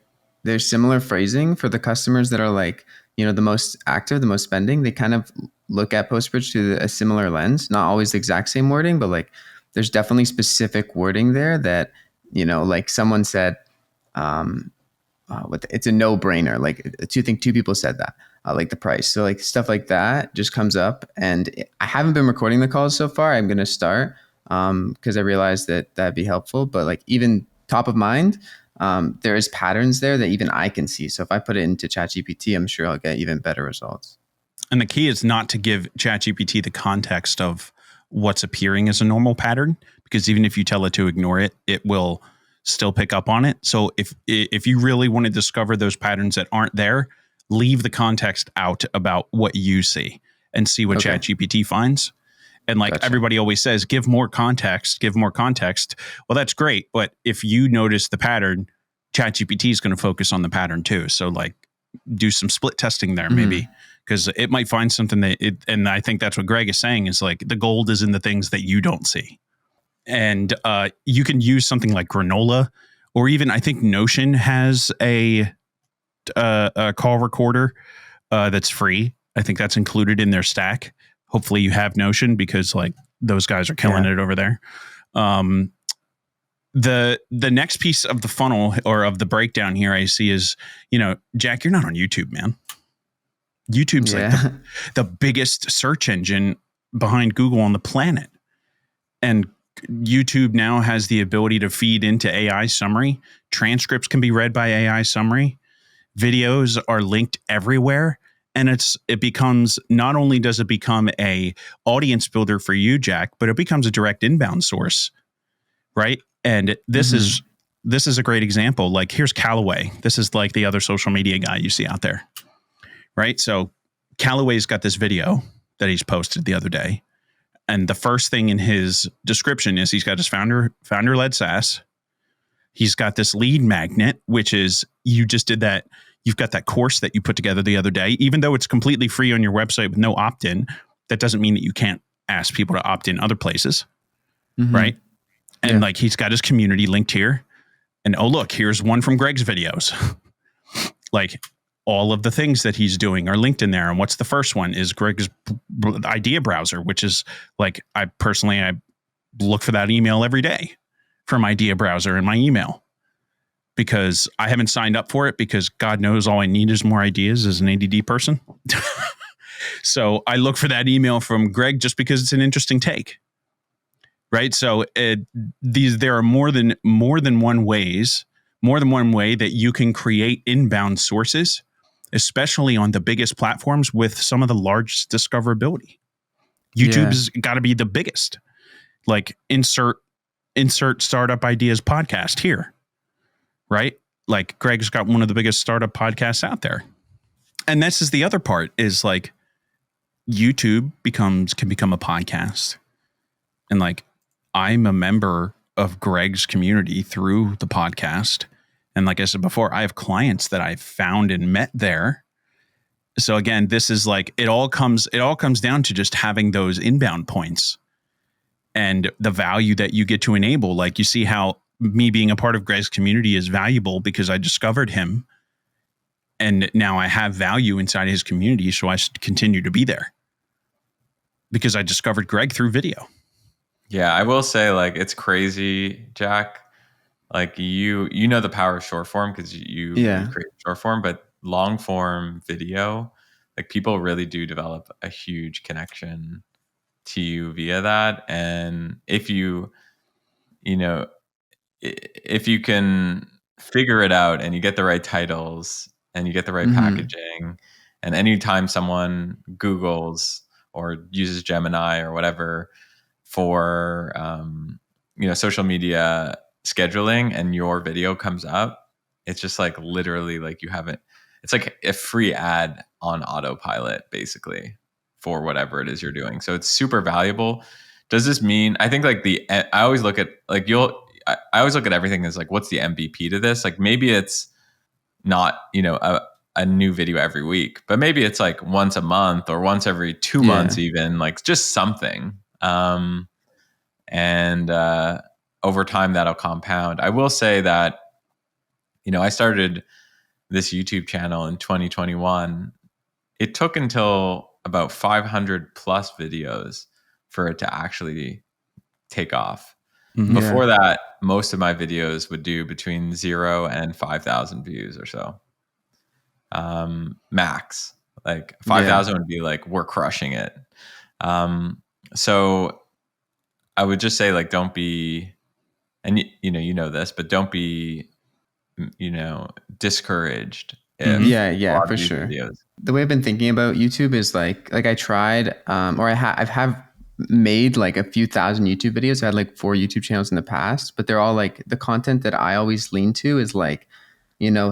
there's similar phrasing for the customers that are like, you know, the most active, the most spending. They kind of look at PostBridge through a similar lens, not always the exact same wording, but like there's definitely specific wording there that, you know, like someone said, it's a no-brainer. Like two people said that, like the price. So like stuff like that just comes up, and I haven't been recording the calls so far. I'm going to start because I realized that that'd be helpful. But like even top of mind, there is patterns there that even I can see. So if I put it into ChatGPT, I'm sure I'll get even better results. And the key is not to give ChatGPT the context of what's appearing as a normal pattern, because even if you tell it to ignore it, it will still pick up on it. So if you really want to discover those patterns that aren't there, leave the context out about what you see and see what ChatGPT finds. And like everybody always says, give more context. Well, that's great. But if you notice the pattern, ChatGPT is going to focus on the pattern too. So like do some split testing there maybe, because it might find something and I think that's what Greg is saying is like the gold is in the things that you don't see. And you can use something like Granola, or even I think Notion has a call recorder that's free. I think that's included in their stack. Hopefully you have Notion, because like those guys are killing it over there. The next piece of the funnel or of the breakdown here I see is, you know, Jack, you're not on YouTube, man. YouTube's like the biggest search engine behind Google on the planet. And YouTube now has the ability to feed into AI summary. Transcripts can be read by AI summary. Videos are linked everywhere. And it becomes, not only does it become a audience builder for you, Jack, but it becomes a direct inbound source, right? And this is a great example. Like, here's Callaway. This is like the other social media guy you see out there, right? So Callaway's got this video that he's posted the other day. And the first thing in his description is he's got his founder-led SaaS. He's got this lead magnet, which is, you just did that. You've got that course that you put together the other day. Even though it's completely free on your website with no opt-in, that doesn't mean that you can't ask people to opt in other places, right? And like, he's got his community linked here. And oh, look, here's one from Greg's videos. Like, all of the things that he's doing are linked in there. And what's the first one is Greg's idea browser, which is like, I look for that email every day from idea browser in my email, because I haven't signed up for it, because God knows all I need is more ideas as an ADD person. So I look for that email from Greg just because it's an interesting take. Right. So there are more than one way that you can create inbound sources, especially on the biggest platforms with some of the largest discoverability. YouTube's got to be the biggest. Like, insert startup ideas podcast here, right? Like, Greg's got one of the biggest startup podcasts out there. And this is the other part, is like, YouTube can become a podcast. And like, I'm a member of Greg's community through the podcast. And like I said before, I have clients that I've found and met there. So again, this is like, it all comes down to just having those inbound points and the value that you get to enable. Like, you see how me being a part of Greg's community is valuable, because I discovered him and now I have value inside his community. So I should continue to be there because I discovered Greg through video. Yeah, I will say, like, it's crazy, Jack. Like, you know the power of short form, because you create short form, but long form video, like, people really do develop a huge connection to you via that. And if you can figure it out and you get the right titles and you get the right packaging, and anytime someone Googles or uses Gemini or whatever for social media scheduling and your video comes up, it's just like, literally, like, it's like a free ad on autopilot, basically, for whatever it is you're doing. So it's super valuable. Does this mean, I think, like, I always look at, like, I always look at everything as like, what's the MVP to this? Like, maybe it's not, a new video every week, but maybe it's like once a month or once every 2 months, even, like, just something. And over time that'll compound. I will say that, I started this YouTube channel in 2021. It took until about 500 plus videos for it to actually take off. Before that, most of my videos would do between 0 and 5,000 views or so. Max. Like, 5,000 would be like, we're crushing it. So I would just say, like, don't be, and this, but don't be, discouraged. If for sure. Videos. The way I've been thinking about YouTube is like I tried, or I've made like a few thousand YouTube videos. I had like 4 YouTube channels in the past, but they're all like, the content that I always lean to is like,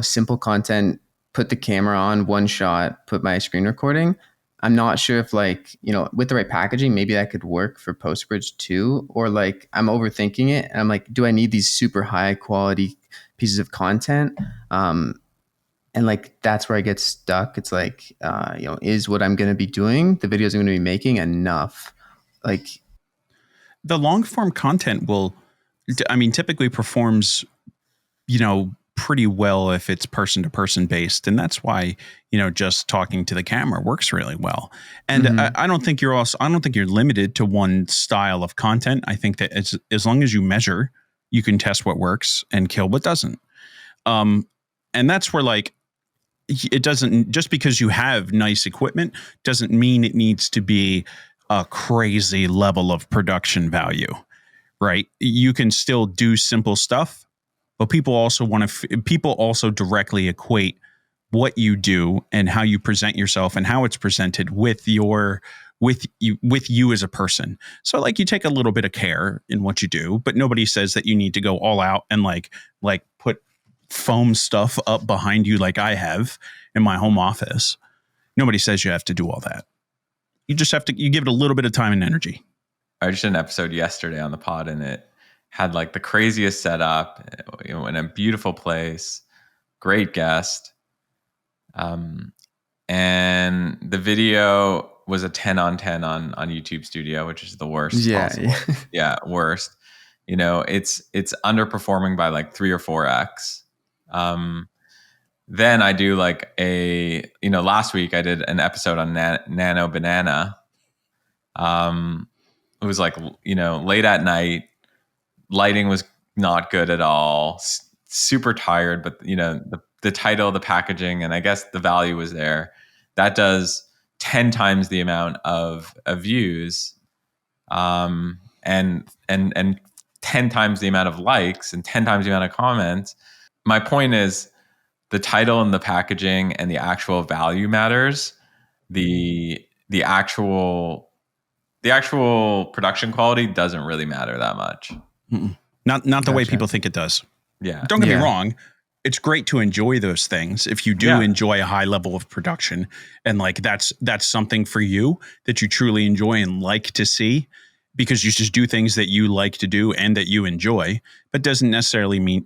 simple content, put the camera on, one shot, put my screen recording. I'm not sure if, like, with the right packaging, maybe that could work for PostBridge too, or like, I'm overthinking it and I'm like, do I need these super high quality pieces of content? And like, that's where I get stuck. It's like, is what I'm going to be doing, the videos I'm going to be making, enough? Like, the long form content typically performs, pretty well if it's person to person based. And that's why, just talking to the camera works really well. And I don't think you're limited to one style of content. I think that as long as you measure, you can test what works and kill what doesn't. And that's where, like, it doesn't, just because you have nice equipment doesn't mean it needs to be a crazy level of production value, right? You can still do simple stuff, but people also people also directly equate what you do and how you present yourself and how it's presented with you as a person. So like you take a little bit of care in what you do, but nobody says that you need to go all out and like put foam stuff up behind you like I have in my home office. Nobody says you have to do all that. You just have to, you give it a little bit of time and energy. I just did an episode yesterday on the pod, and it had like the craziest setup, in a beautiful place, great guest. And the video was a 10 on 10 on YouTube Studio, which is the worst possible. Yeah, worst. It's underperforming by like 3 or 4x. Then I do like last week I did an episode on Nano Banana. It was like, late at night, lighting was not good at all, super tired, but the title, the packaging, and I guess the value was there. That does 10 times the amount of views, and 10 times the amount of likes and 10 times the amount of comments. My point is the title and the packaging and the actual value matters. The actual production quality doesn't really matter that much. Mm-mm. Not the way people think it does. Yeah. Don't get me wrong. It's great to enjoy those things if you do enjoy a high level of production, and like that's something for you that you truly enjoy and like to see, because you just do things that you like to do and that you enjoy, but doesn't necessarily mean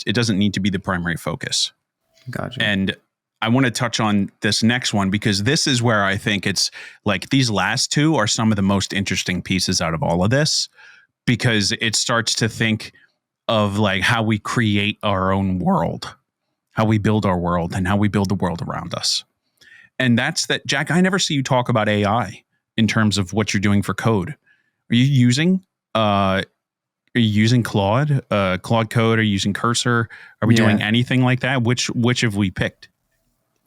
it doesn't need to be the primary focus. Gotcha. And I want to touch on this next one because this is where I think it's like these last two are some of the most interesting pieces out of all of this, because it starts to think of like how we create our own world, how we build our world, and how we build the world around us. And that's that, Jack, I never see you talk about AI in terms of what you're doing for code. Are you using Claude Code? Are you using Cursor? Are we doing anything like that? Which have we picked?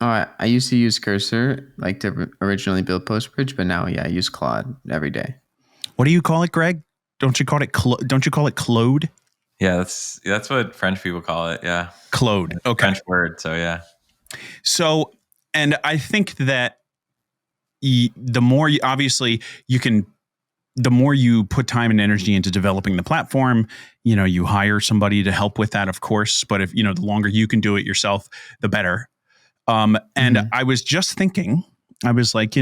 I used to use Cursor, like to originally build PostBridge, but now, I use Claude every day. What do you call it, Greg? Don't you call it Claude? Yeah, that's what French people call it. Yeah, Claude. Okay, French word. So yeah. So, and I think that the more the more you put time and energy into developing the platform, you hire somebody to help with that, of course. But if the longer you can do it yourself, the better. And I was just thinking, I was like,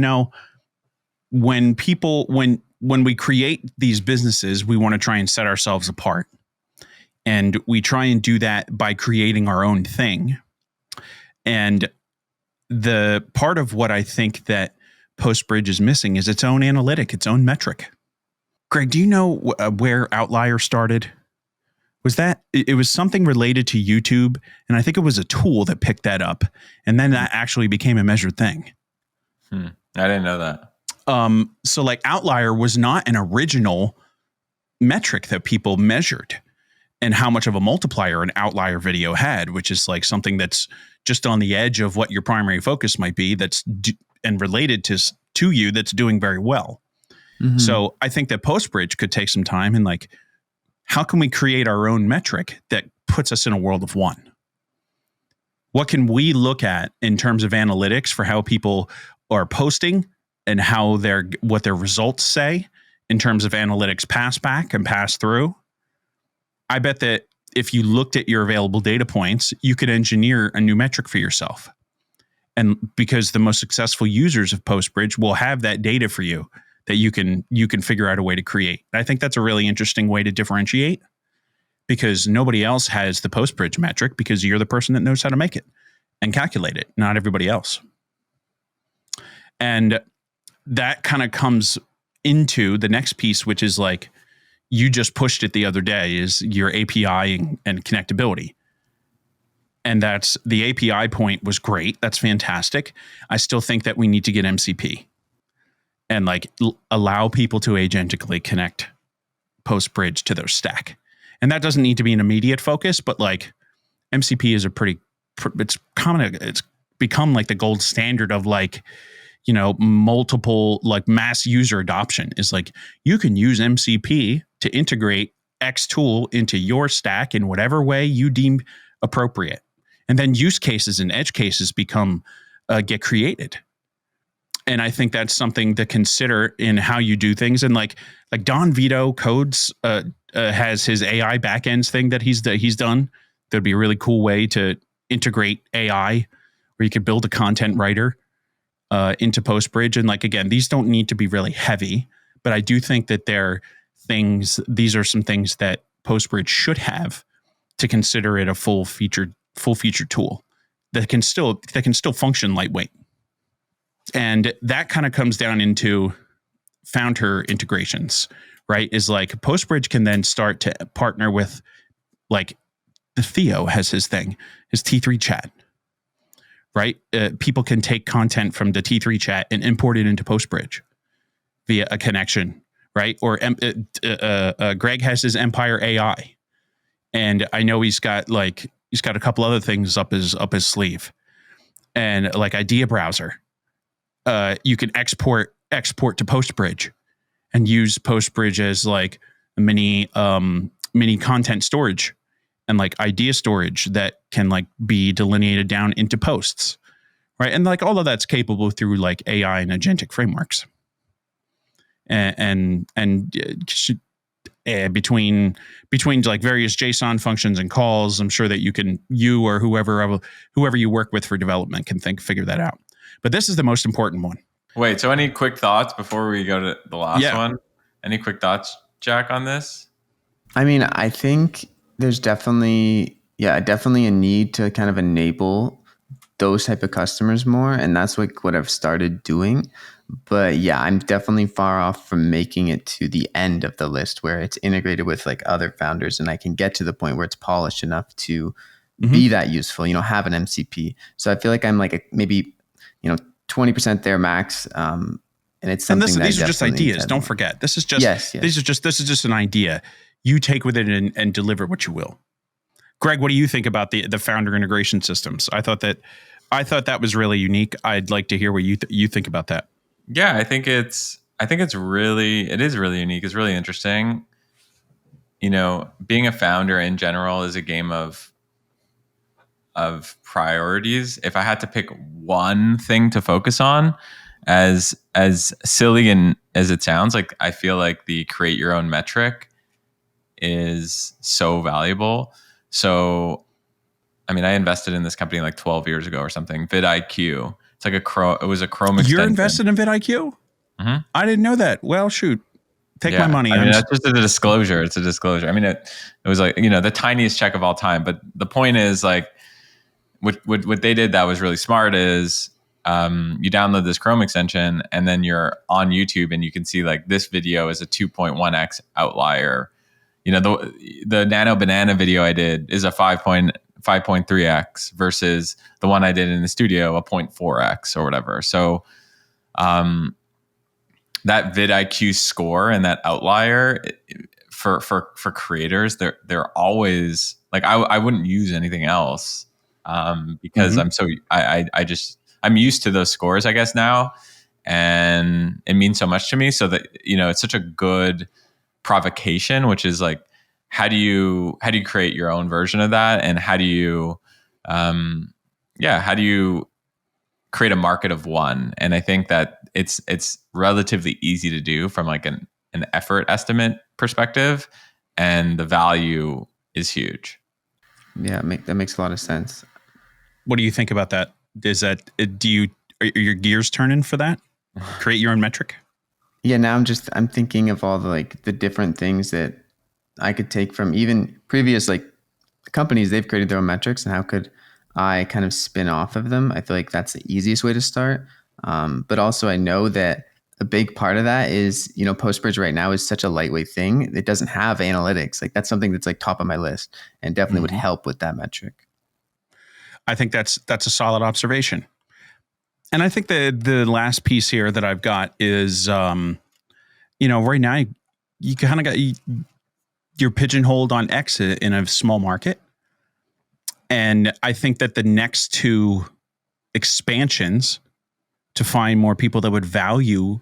when we create these businesses, we want to try and set ourselves apart. And we try and do that by creating our own thing. And the part of what I think that PostBridge is missing is its own analytic, its own metric. Greg, do you know where Outlier started? It was something related to YouTube, and I think it was a tool that picked that up, and then that actually became a measured thing. I didn't know that. So like Outlier was not an original metric that people measured, and how much of a multiplier an outlier video had, which is like something that's just on the edge of what your primary focus might be, and related to you, that's doing very well. Mm-hmm. So I think that PostBridge could take some time and like, how can we create our own metric that puts us in a world of one? What can we look at in terms of analytics for how people are posting and what their results say in terms of analytics pass back and pass through? I bet that if you looked at your available data points, you could engineer a new metric for yourself. And because the most successful users of PostBridge will have that data for you that you can figure out a way to create. And I think that's a really interesting way to differentiate, because nobody else has the PostBridge metric, because you're the person that knows how to make it and calculate it, not everybody else. And that kind of comes into the next piece, which is like, you just pushed it the other day, is your API and connectability. And that's the API point was great. That's fantastic. I still think that we need to get MCP and like allow people to agentically connect PostBridge to their stack. And that doesn't need to be an immediate focus, but like MCP is it's become like the gold standard of like, multiple like mass user adoption is like, you can use MCP to integrate X tool into your stack in whatever way you deem appropriate. And then use cases and edge cases get created. And I think that's something to consider in how you do things. And like Don Vito codes has his AI backends thing that he's done. That'd be a really cool way to integrate AI, where you could build a content writer into PostBridge. And like, again, these don't need to be really heavy, but I do think that these are some things that PostBridge should have to consider it a full featured tool that can still function lightweight. And that kind of comes down into founder integrations, right? Is like PostBridge can then start to partner with, like, the Theo has his thing, his T3 chat, right? People can take content from the T3 chat and import it into PostBridge via a connection, right? Or Greg has his Empire AI, and I know he's got a couple other things up his sleeve, and like Idea Browser. You can export to PostBridge and use PostBridge as like mini content storage and like idea storage that can like be delineated down into posts, right? And like all of that's capable through like AI and agentic frameworks. And between like various JSON functions and calls, I'm sure that you or whoever you work with for development can figure that out. But this is the most important one. Wait, so any quick thoughts before we go to the last one? Any quick thoughts, Jack, on this? I mean, I think there's definitely a need to kind of enable those type of customers more. And that's like what I've started doing. But yeah, I'm definitely far off from making it to the end of the list where it's integrated with like other founders and I can get to the point where it's polished enough to be that useful, have an MCP. So I feel like I'm like maybe 20% there max. And it's something these are just ideas. Don't forget. This is just this is just an idea. You take with it and deliver what you will. Greg, what do you think about the founder integration systems? I thought that was really unique. I'd like to hear what you think about that. Yeah, I think it is really unique. It's really interesting. Being a founder in general is a game of priorities. If I had to pick one thing to focus on, as silly and as it sounds, like I feel like the create your own metric is so valuable. So, I mean, I invested in this company like 12 years ago or something. vidIQ. It's like it was a Chrome extension. You're invested in vidIQ? Mm-hmm. I didn't know that. Well, shoot. Take my money. I mean, that's just a disclosure. It's a disclosure. I mean, it was like, the tiniest check of all time. But the point is, like, what they did that was really smart is you download this Chrome extension and then you're on YouTube and you can see like this video is a 2.1x outlier. The Nano Banana video I did is a 5.3x versus the one I did in the studio, a 0.4x or whatever. So that vidIQ score and that outlier for creators, they're always like, I wouldn't use anything else because I'm used to those scores, I guess, now, and it means so much to me. So that it's such a good provocation, which is like, how do you create your own version of that, and how do you create a market of one? And I think that it's relatively easy to do from like an effort estimate perspective, and the value is huge. Yeah, that makes a lot of sense. What do you think about that? Are your gears turning for that? Create your own metric? Yeah, now I'm thinking of all the different things that I could take from even previous like companies. They've created their own metrics, and how could I kind of spin off of them? I feel like that's the easiest way to start. But also I know that a big part of that is, PostBridge right now is such a lightweight thing. It doesn't have analytics. Like that's something that's like top of my list and definitely would help with that metric. I think that's a solid observation. And I think the last piece here that I've got is, right now you kind of got you're pigeonholed on X in a small market. And I think that the next two expansions to find more people that would value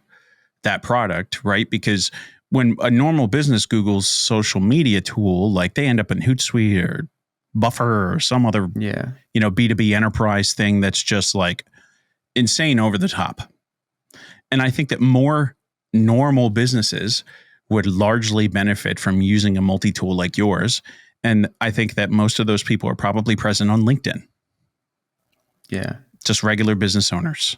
that product, right? Because when a normal business Googles social media tool, like they end up in Hootsuite or Buffer or some other, B2B enterprise thing that's just like insane over the top. And I think that more normal businesses would largely benefit from using a multi-tool like yours. And I think that most of those people are probably present on LinkedIn. Yeah. Just regular business owners,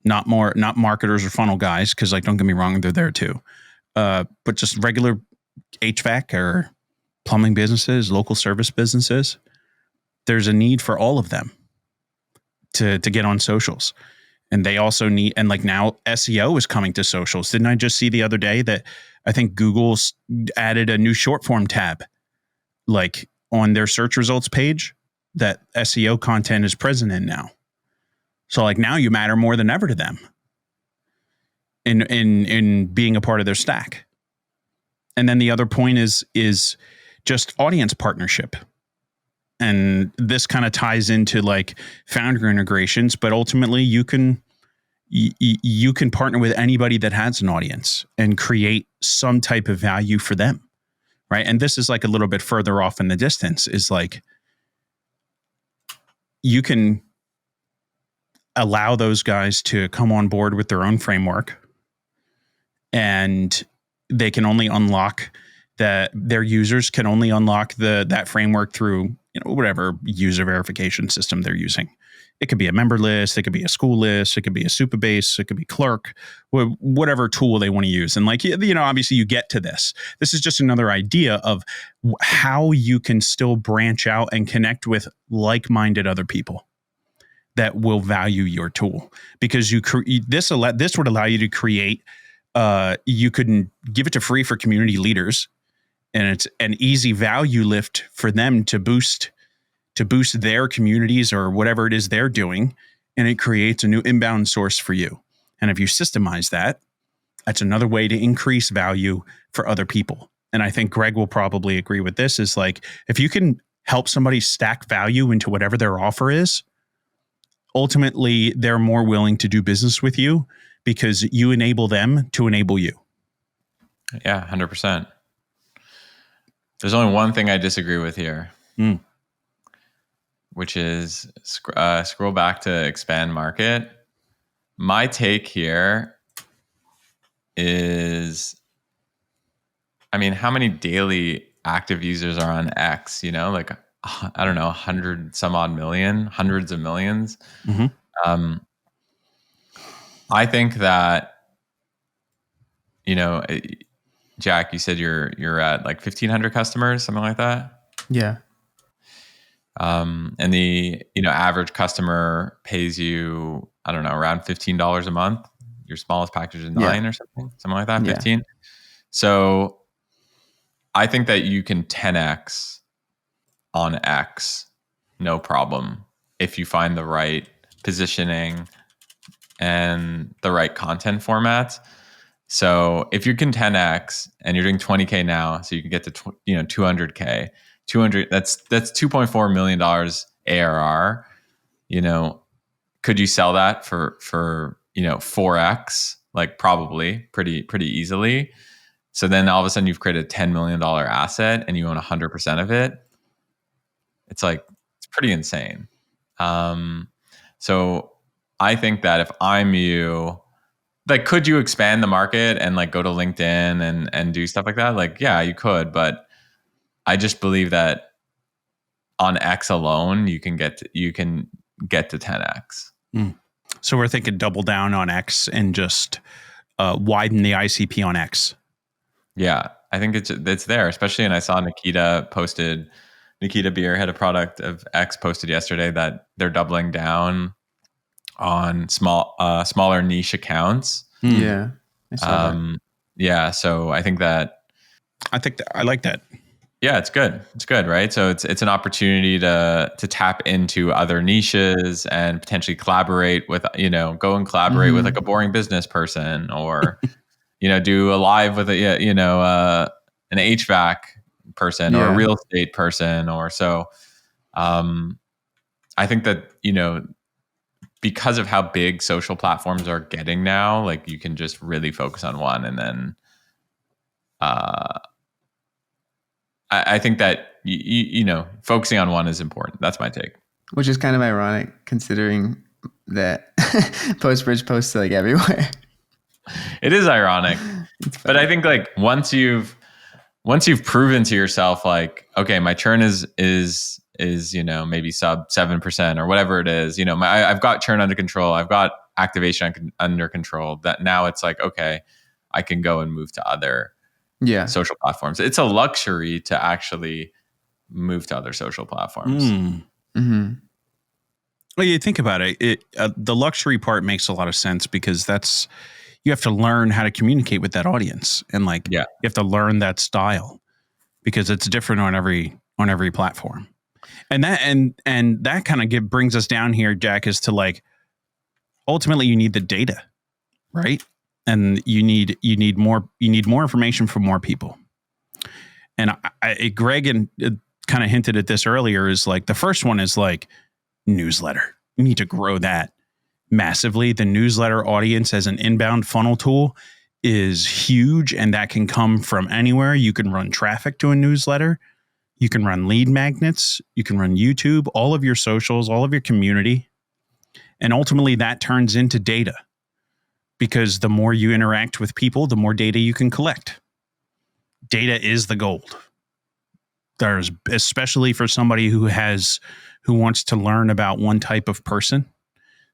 not marketers or funnel guys. Cause like, don't get me wrong, they're there too. But just regular HVAC or plumbing businesses, local service businesses. There's a need for all of them to get on socials. And they also need, and like now SEO is coming to socials. Didn't I just see the other day that I think Google's added a new short form tab, like on their search results page, that SEO content is present in now. So like now you matter more than ever to them in being a part of their stack. And then the other point is just audience partnership. And this kind of ties into like founder integrations, but ultimately you can partner with anybody that has an audience and create some type of value for them, right? And this is like a little bit further off in the distance, is like you can allow those guys to come on board with their own framework, and they can only unlock that, their users can only unlock that framework through whatever user verification system they're using. It could be a member list, it could be a school list, it could be a Supabase, it could be Clerk, whatever tool they want to use. And like, obviously you get to this. This is just another idea of how you can still branch out and connect with like-minded other people that will value your tool, because this would allow you to create. You couldn't give it to free for community leaders, and it's an easy value lift for them to boost their communities or whatever it is they're doing, and it creates a new inbound source for you. And if you systemize that, that's another way to increase value for other people. And I think Greg will probably agree with this, is like, if you can help somebody stack value into whatever their offer is, ultimately they're more willing to do business with you because you enable them to enable you. Yeah, 100%. There's only one thing I disagree with here, which is scroll back to expand market. My take here is, I mean, how many daily active users are on X? Like, I don't know, 100 some odd million, hundreds of millions. Mm-hmm. I think that, Jack, you said you're at like 1,500 customers, something like that. Yeah. And the average customer pays you, I don't know, around $15 a month. Your smallest package is 9 or something like that. 15. Yeah. So I think that you can 10x on X, no problem, if you find the right positioning and the right content formats. So if you can 10x and you're doing 20K now, so you can get to 200K, that's $2.4 million ARR. Could you sell that for 4x? Like, probably pretty easily. So then all of a sudden you've created a $10 million asset and you own 100% of it. It's pretty insane. So I think that if I'm you, like, could you expand the market and like go to LinkedIn and do stuff like that? Like, yeah, you could, but I just believe that on X alone, you can get to 10x. So we're thinking double down on X and just widen the ICP on X. Yeah, I think it's there, especially. And I saw Nikita Beer, head of product of X, posted yesterday that they're doubling down on smaller niche accounts. Yeah. I saw that. Yeah. So I think that I like that. Yeah, it's good. It's good, right? So it's an opportunity to tap into other niches and potentially collaborate with, go and collaborate with like a boring business person, or, do a live with an HVAC person or a real estate person, or so. I think that, because of how big social platforms are getting now, like, you can just really focus on one and then I think that you know, focusing on one is important. That's my take. Which is kind of ironic considering that PostBridge posts like everywhere. It is ironic, but I think like once you've proven to yourself, like, okay, my churn is you know, maybe sub 7% or whatever it is. You know, I've got churn under control. I've got activation under control. That now it's like, okay, I can go and move to other social platforms. It's a luxury to actually move to other social platforms. Mm-hmm. Well, you think about it, the luxury part makes a lot of sense because you have to learn how to communicate with that audience, and like you have to learn that style because it's different on every platform. And that kind of brings us down here, Jack, is to like ultimately you need the data, right? And you need more information from more people. And Greg kind of hinted at this earlier, is like the first one is like newsletter. You need to grow that massively. The newsletter audience as an inbound funnel tool is huge, and that can come from anywhere. You can run traffic to a newsletter. You can run lead magnets. You can run YouTube, all of your socials, all of your community. And ultimately that turns into data, because the more you interact with people, the more data you can collect. Data is the gold. There's, especially for somebody who wants to learn about one type of person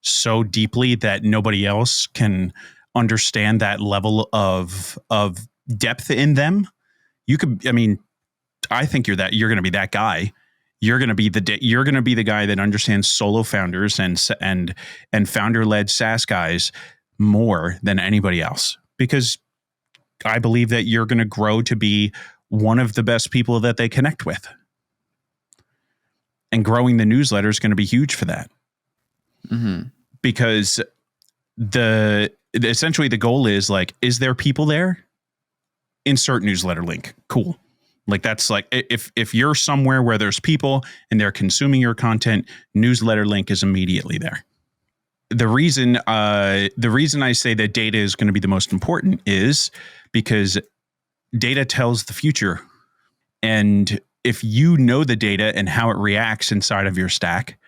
so deeply that nobody else can understand that level of depth in them. I think you're going to be that guy. You're going to be the guy that understands solo founders and founder-led SaaS guys more than anybody else, because I believe that you're going to grow to be one of the best people that they connect with. And growing the newsletter is going to be huge for that. Mm-hmm. Because essentially the goal is like, is there people there? Insert newsletter link. Cool. Like that's like, if you're somewhere where there's people and they're consuming your content, newsletter link is immediately there. The reason I say that data is going to be the most important is because data tells the future. And if you know the data and how it reacts inside of your stack,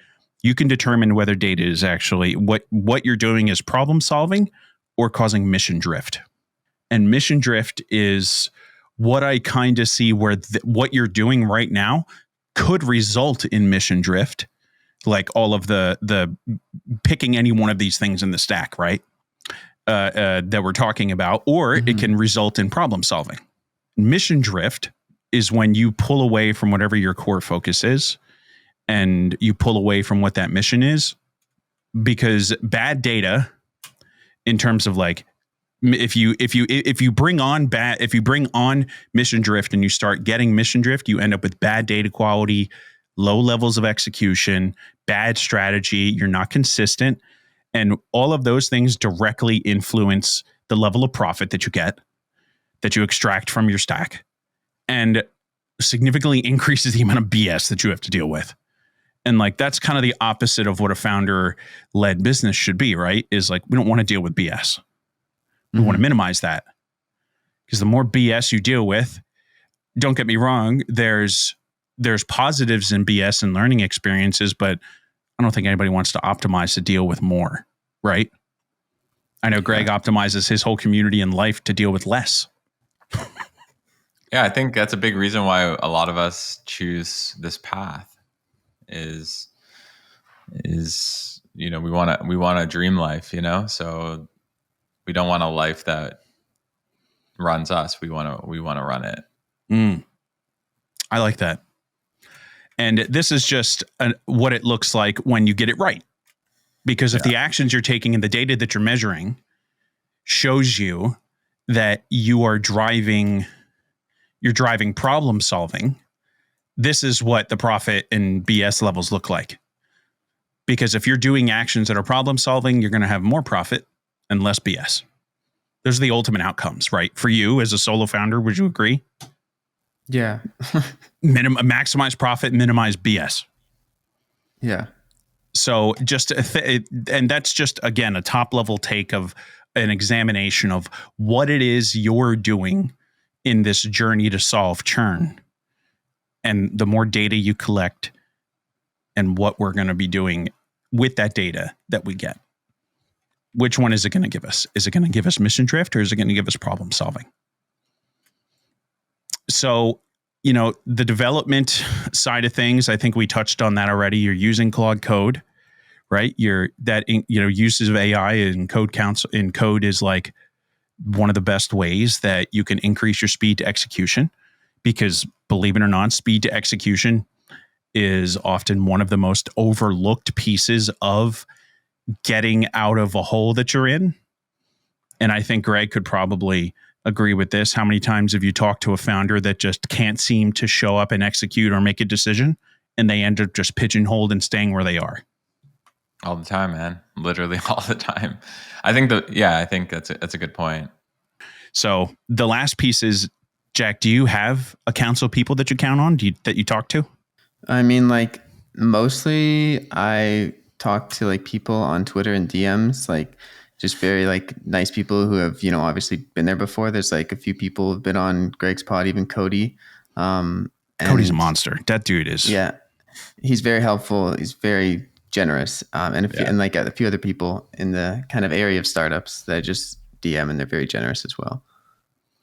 you can determine whether data is actually what you're doing is problem solving or causing mission drift. And mission drift is what I kind of see where what you're doing right now could result in mission drift, like all of the picking any one of these things in the stack, right? That we're talking about, or it can result in problem solving. Mission drift is when you pull away from whatever your core focus is, and you pull away from what that mission is, because bad data, in terms of like, if you bring on mission drift and you start getting mission drift, you end up with bad data quality, low levels of execution, bad strategy. You're not consistent, and all of those things directly influence the level of profit that you get, that you extract from your stack, and significantly increases the amount of BS that you have to deal with. And like, that's kind of the opposite of what a founder-led business should be, right? Is like, we don't want to deal with BS. We want to minimize that, because the more BS you deal with, don't get me wrong, there's positives in BS and learning experiences, but I don't think anybody wants to optimize to deal with more, right? I know Greg optimizes his whole community and life to deal with less. Yeah, I think that's a big reason why a lot of us choose this path is you know, we want a dream life, you know? So we don't want a life that runs us. We want to run it. I like that. And this is just what it looks like when you get it right. Because if the actions you're taking and the data that you're measuring shows you that you're driving problem solving, this is what the profit and BS levels look like. Because if you're doing actions that are problem solving, you're going to have more profit and less BS. Those are the ultimate outcomes, right? For you as a solo founder, would you agree? Yeah. Maximize profit, minimize BS. Yeah. So and that's just, again, a top level take of an examination of what it is you're doing in this journey to solve churn. And the more data you collect and what we're going to be doing with that data that we get, which one is it going to give us? Is it going to give us mission drift, or is it going to give us problem solving? So, the development side of things, I think we touched on that already. You're using Claude Code, right? Uses of AI in code is like one of the best ways that you can increase your speed to execution, because believe it or not, speed to execution is often one of the most overlooked pieces of getting out of a hole that you're in. And I think Greg could probably agree with this. How many times have you talked to a founder that just can't seem to show up and execute or make a decision, and they end up just pigeonholed and staying where they are? All the time, man. Literally all the time. I think that's a good point. So the last piece is, Jack, do you have a council of people that you count on that you talk to? I mean, like, mostly I talk to like people on Twitter and DMs, like just very like nice people who have, obviously been there before. There's like a few people who've been on Greg's pod, even Cody. Cody's a monster. That dude is. Yeah. He's very helpful. He's very generous. And like a few other people in the kind of area of startups that I just DM, and they're very generous as well.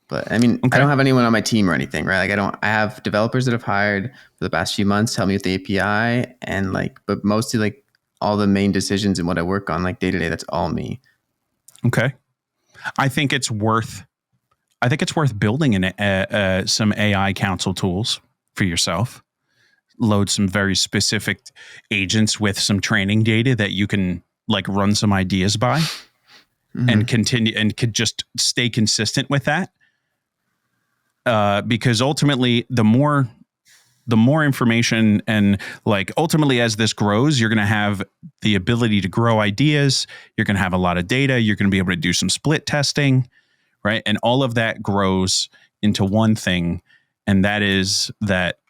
But I mean, I don't have anyone on my team or anything, right? Like I have developers that I've hired for the past few months to help me with the API, and but mostly like all the main decisions and what I work on, like day to day, that's all me. Okay. I think it's worth building some AI council tools for yourself. Load some very specific agents with some training data that you can like run some ideas by, and continue and could just stay consistent with that. Because ultimately, the more information, and like ultimately as this grows, you're going to have the ability to grow ideas. You're going to have a lot of data. You're going to be able to do some split testing, right? And all of that grows into one thing, and that is that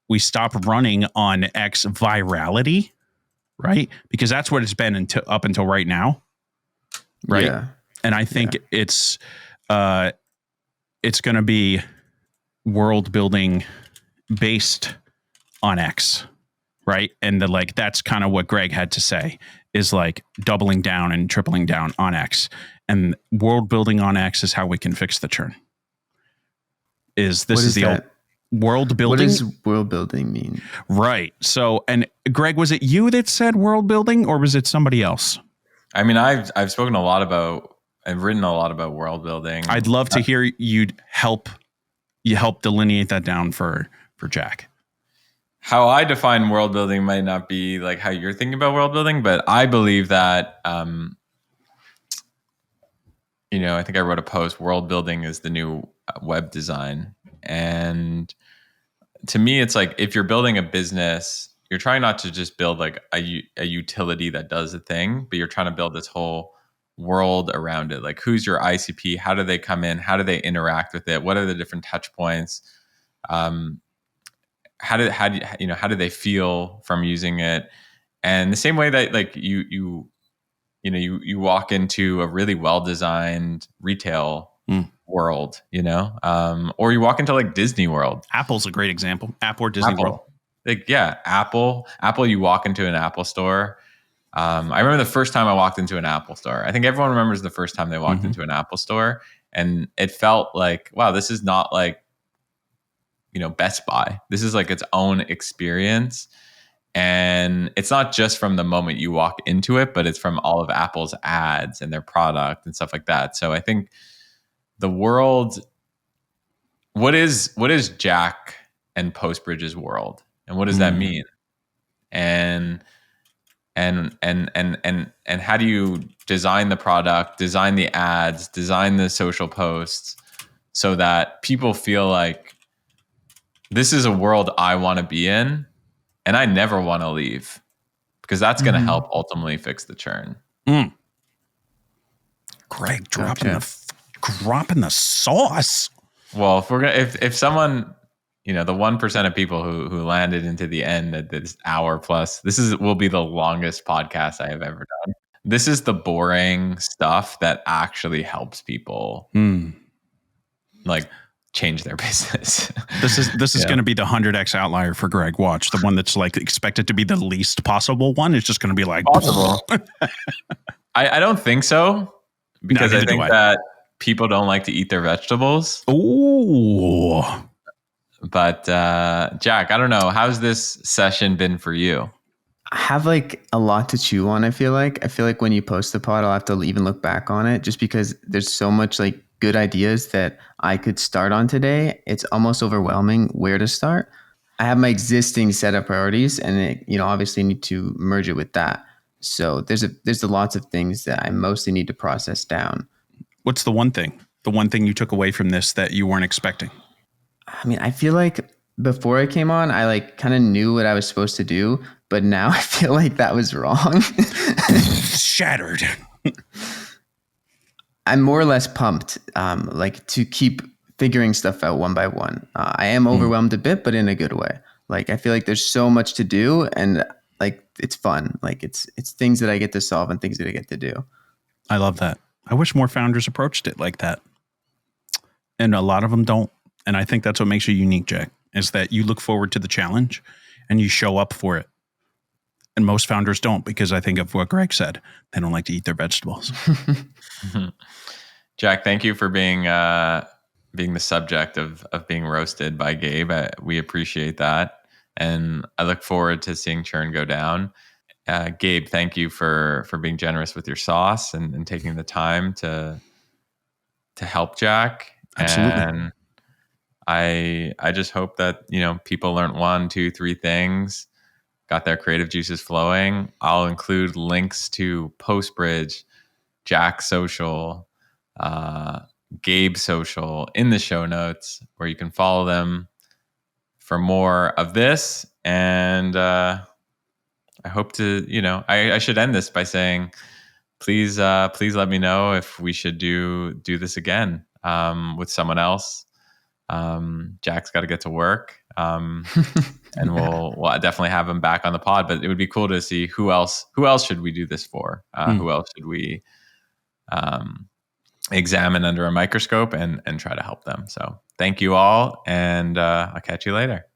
we stop running on X virality, right? Because that's what it's been up until right now, right? Yeah. And I think it's going to be world building based on X, right? And that's kind of what Greg had to say, is like doubling down and tripling down on X, and world building on X is how we can fix the churn. Old world building. What does world building mean? Right. So, and Greg, was it you that said world building, or was it somebody else? I mean, I've written a lot about world building. I'd love to hear you help delineate that down for Jack. How I define world building might not be like how you're thinking about world building, but I believe that, I think I wrote a post, world building is the new web design. And to me, it's like, if you're building a business, you're trying not to just build like a utility that does a thing, but you're trying to build this whole world around it. Like, who's your ICP? How do they come in? How do they interact with it? What are the different touch points? How do they feel from using it? And the same way that like you walk into a really well-designed retail world, or you walk into like Disney World. Apple's a great example. Apple or Disney World. Like, Apple, you walk into an Apple store. I remember the first time I walked into an Apple store. I think everyone remembers the first time they walked into an Apple store, and it felt like, wow, this is not like, Best Buy. This is like its own experience. And it's not just from the moment you walk into it, but it's from all of Apple's ads and their product and stuff like that. So I think the world, what is Jack and PostBridge's world? And what does that mean? And how do you design the product, design the ads, design the social posts so that people feel like this is a world I want to be in and I never want to leave, because that's going to help ultimately fix the churn. Greg, dropping the sauce. Well, if someone, the 1% of people who landed into the end at this hour plus, will be the longest podcast I have ever done. This is the boring stuff that actually helps people. Like, change their business. This is going to be the 100x outlier for Greg. Watch, the one that's like expected to be the least possible one is just going to be like possible. I don't think so, because I think that people don't like to eat their vegetables. Ooh. But Jack, I don't know. How's this session been for you? I have like a lot to chew on. I feel like when you post the pod, I'll have to even look back on it, just because there's so much like good ideas that I could start on today. It's almost overwhelming where to start. I have my existing set of priorities, and obviously need to merge it with that. So there's lots of things that I mostly need to process down. What's the one thing you took away from this that you weren't expecting? I mean, I feel like before I came on, I like kind of knew what I was supposed to do, but now I feel like that was wrong. Shattered. I'm more or less pumped, like to keep figuring stuff out one by one. I am overwhelmed a bit, but in a good way. Like I feel like there's so much to do, and like it's fun. Like it's things that I get to solve and things that I get to do. I love that. I wish more founders approached it like that, and a lot of them don't. And I think that's what makes you unique, Jack, is that you look forward to the challenge and you show up for it. And most founders don't, because I think of what Greg said. They don't like to eat their vegetables. Jack, thank you for being the subject of being roasted by Gabe. We appreciate that. And I look forward to seeing churn go down. Gabe, thank you for being generous with your sauce and taking the time to help Jack. Absolutely. And I just hope that, people learned 1, 2, 3 things, got their creative juices flowing. I'll include links to PostBridge, Jack's social, Gabe's social in the show notes, where you can follow them for more of this. And I hope to, I should end this by saying, please let me know if we should do this again with someone else. Jack's got to get to work, and we'll definitely have him back on the pod. But it would be cool to see who else should we do this for? Who else should we examine under a microscope and try to help them? So thank you all, and I'll catch you later.